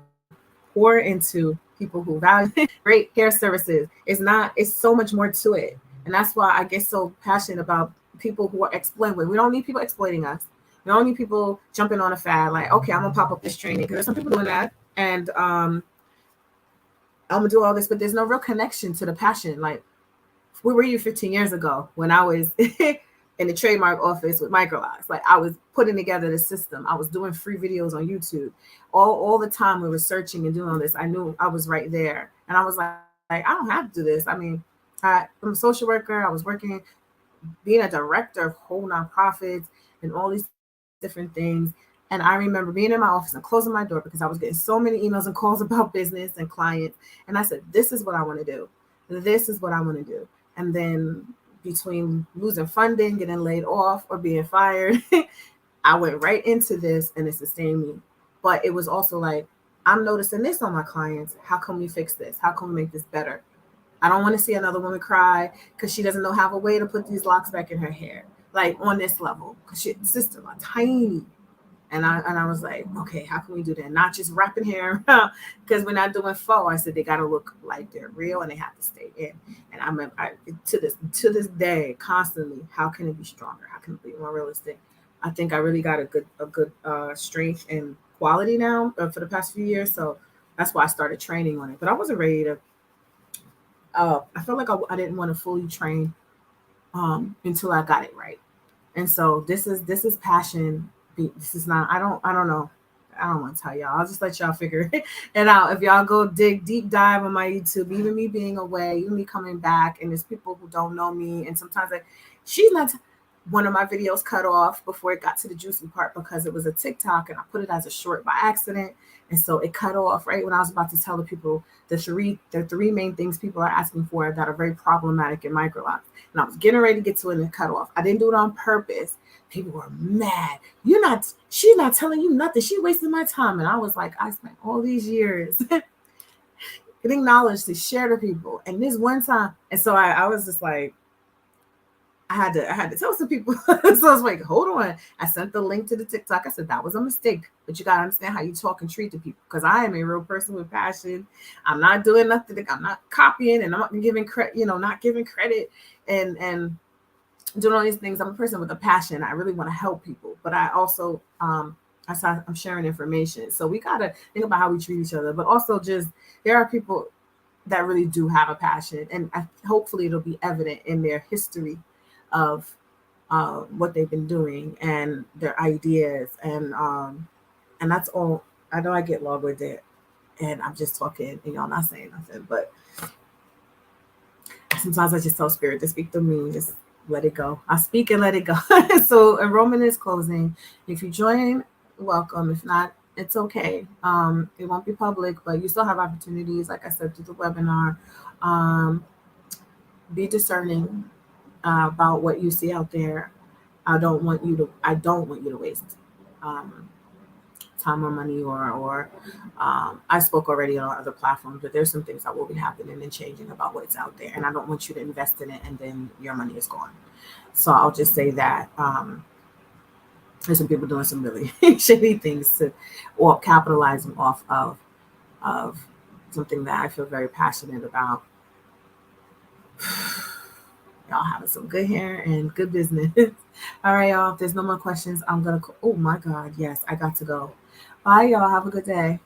pour into people who value great hair services. It's not, it's so much more to it. And that's why I get so passionate about people who are exploiting. We don't need people exploiting us. We don't need people jumping on a fad like, okay, I'm gonna pop up this training, because there's some people doing that. And I'm gonna do all this, but there's no real connection to the passion. Like, where were you 15 years ago when I was in the trademark office with Microloc? Like, I was putting together the system. I was doing free videos on YouTube. All the time we were searching and doing all this. I knew I was right there. And I was like, I don't have to do this. I mean, I'm a social worker. I was working, being a director of whole nonprofits and all these different things. And I remember being in my office and closing my door because I was getting so many emails and calls about business and clients. And I said, this is what I want to do. This is what I want to do. And then between losing funding, getting laid off, or being fired, I went right into this and it sustained me. But it was also like, I'm noticing this on my clients. How can we fix this? How can we make this better? I don't want to see another woman cry because she doesn't know have a way to put these locks back in her hair, like on this level, because she sister are tiny. And I was like, okay, how can we do that? Not just wrapping hair because we're not doing faux. I said they got to look like they're real and they have to stay in. And to this day, constantly, how can it be stronger? How can it be more realistic? I think I really got a good strength and quality now for the past few years. So that's why I started training on it. But I wasn't ready to. I felt like I didn't want to fully train until I got it right. And so this is passion. This is not. I don't know. I don't want to tell y'all. I'll just let y'all figure it out. If y'all go dig deep dive on my YouTube, even me being away, even me coming back, and there's people who don't know me, and sometimes like she's not. One of my videos cut off before it got to the juicy part because it was a TikTok and I put it as a short by accident. And so it cut off right when I was about to tell the people the three main things people are asking for that are very problematic in Microloc. And I was getting ready to get to it and it cut off. I didn't do it on purpose. People were mad. She's not telling you nothing. She wasted my time. And I was like, I spent all these years getting knowledge to share to people. And this one time, and so I was just like, I had to tell some people. So I was like, hold on. I sent the link to the TikTok. I said that was a mistake, but you gotta understand how you talk and treat the people because I am a real person with passion. I'm not doing nothing. I'm not copying, and I'm not giving credit. Not giving credit and doing all these things. I'm a person with a passion. I really want to help people, but I also I'm sharing information. So we gotta think about how we treat each other, but also just there are people that really do have a passion, and hopefully it'll be evident in their history of what they've been doing and their ideas and that's all. I know I get long with it and I'm just talking and y'all not saying nothing, but sometimes I just tell spirit to speak to me, just let it go. I speak and let it go. So enrollment is closing. If you join, welcome. If not, it's okay. It won't be public, but you still have opportunities, like I said, through the webinar. um, be discerning about what you see out there. I don't want you to waste um, time or money or I spoke already on other platforms, but there's some things that will be happening and changing about what's out there, and I don't want you to invest in it and then your money is gone. So I'll just say that there's some people doing some really shady things to or capitalizing off of something that I feel very passionate about. Y'all having some good hair and good business. All right, y'all. If there's no more questions, I'm gonna. Oh my God, yes, I got to go. Bye, y'all. Have a good day.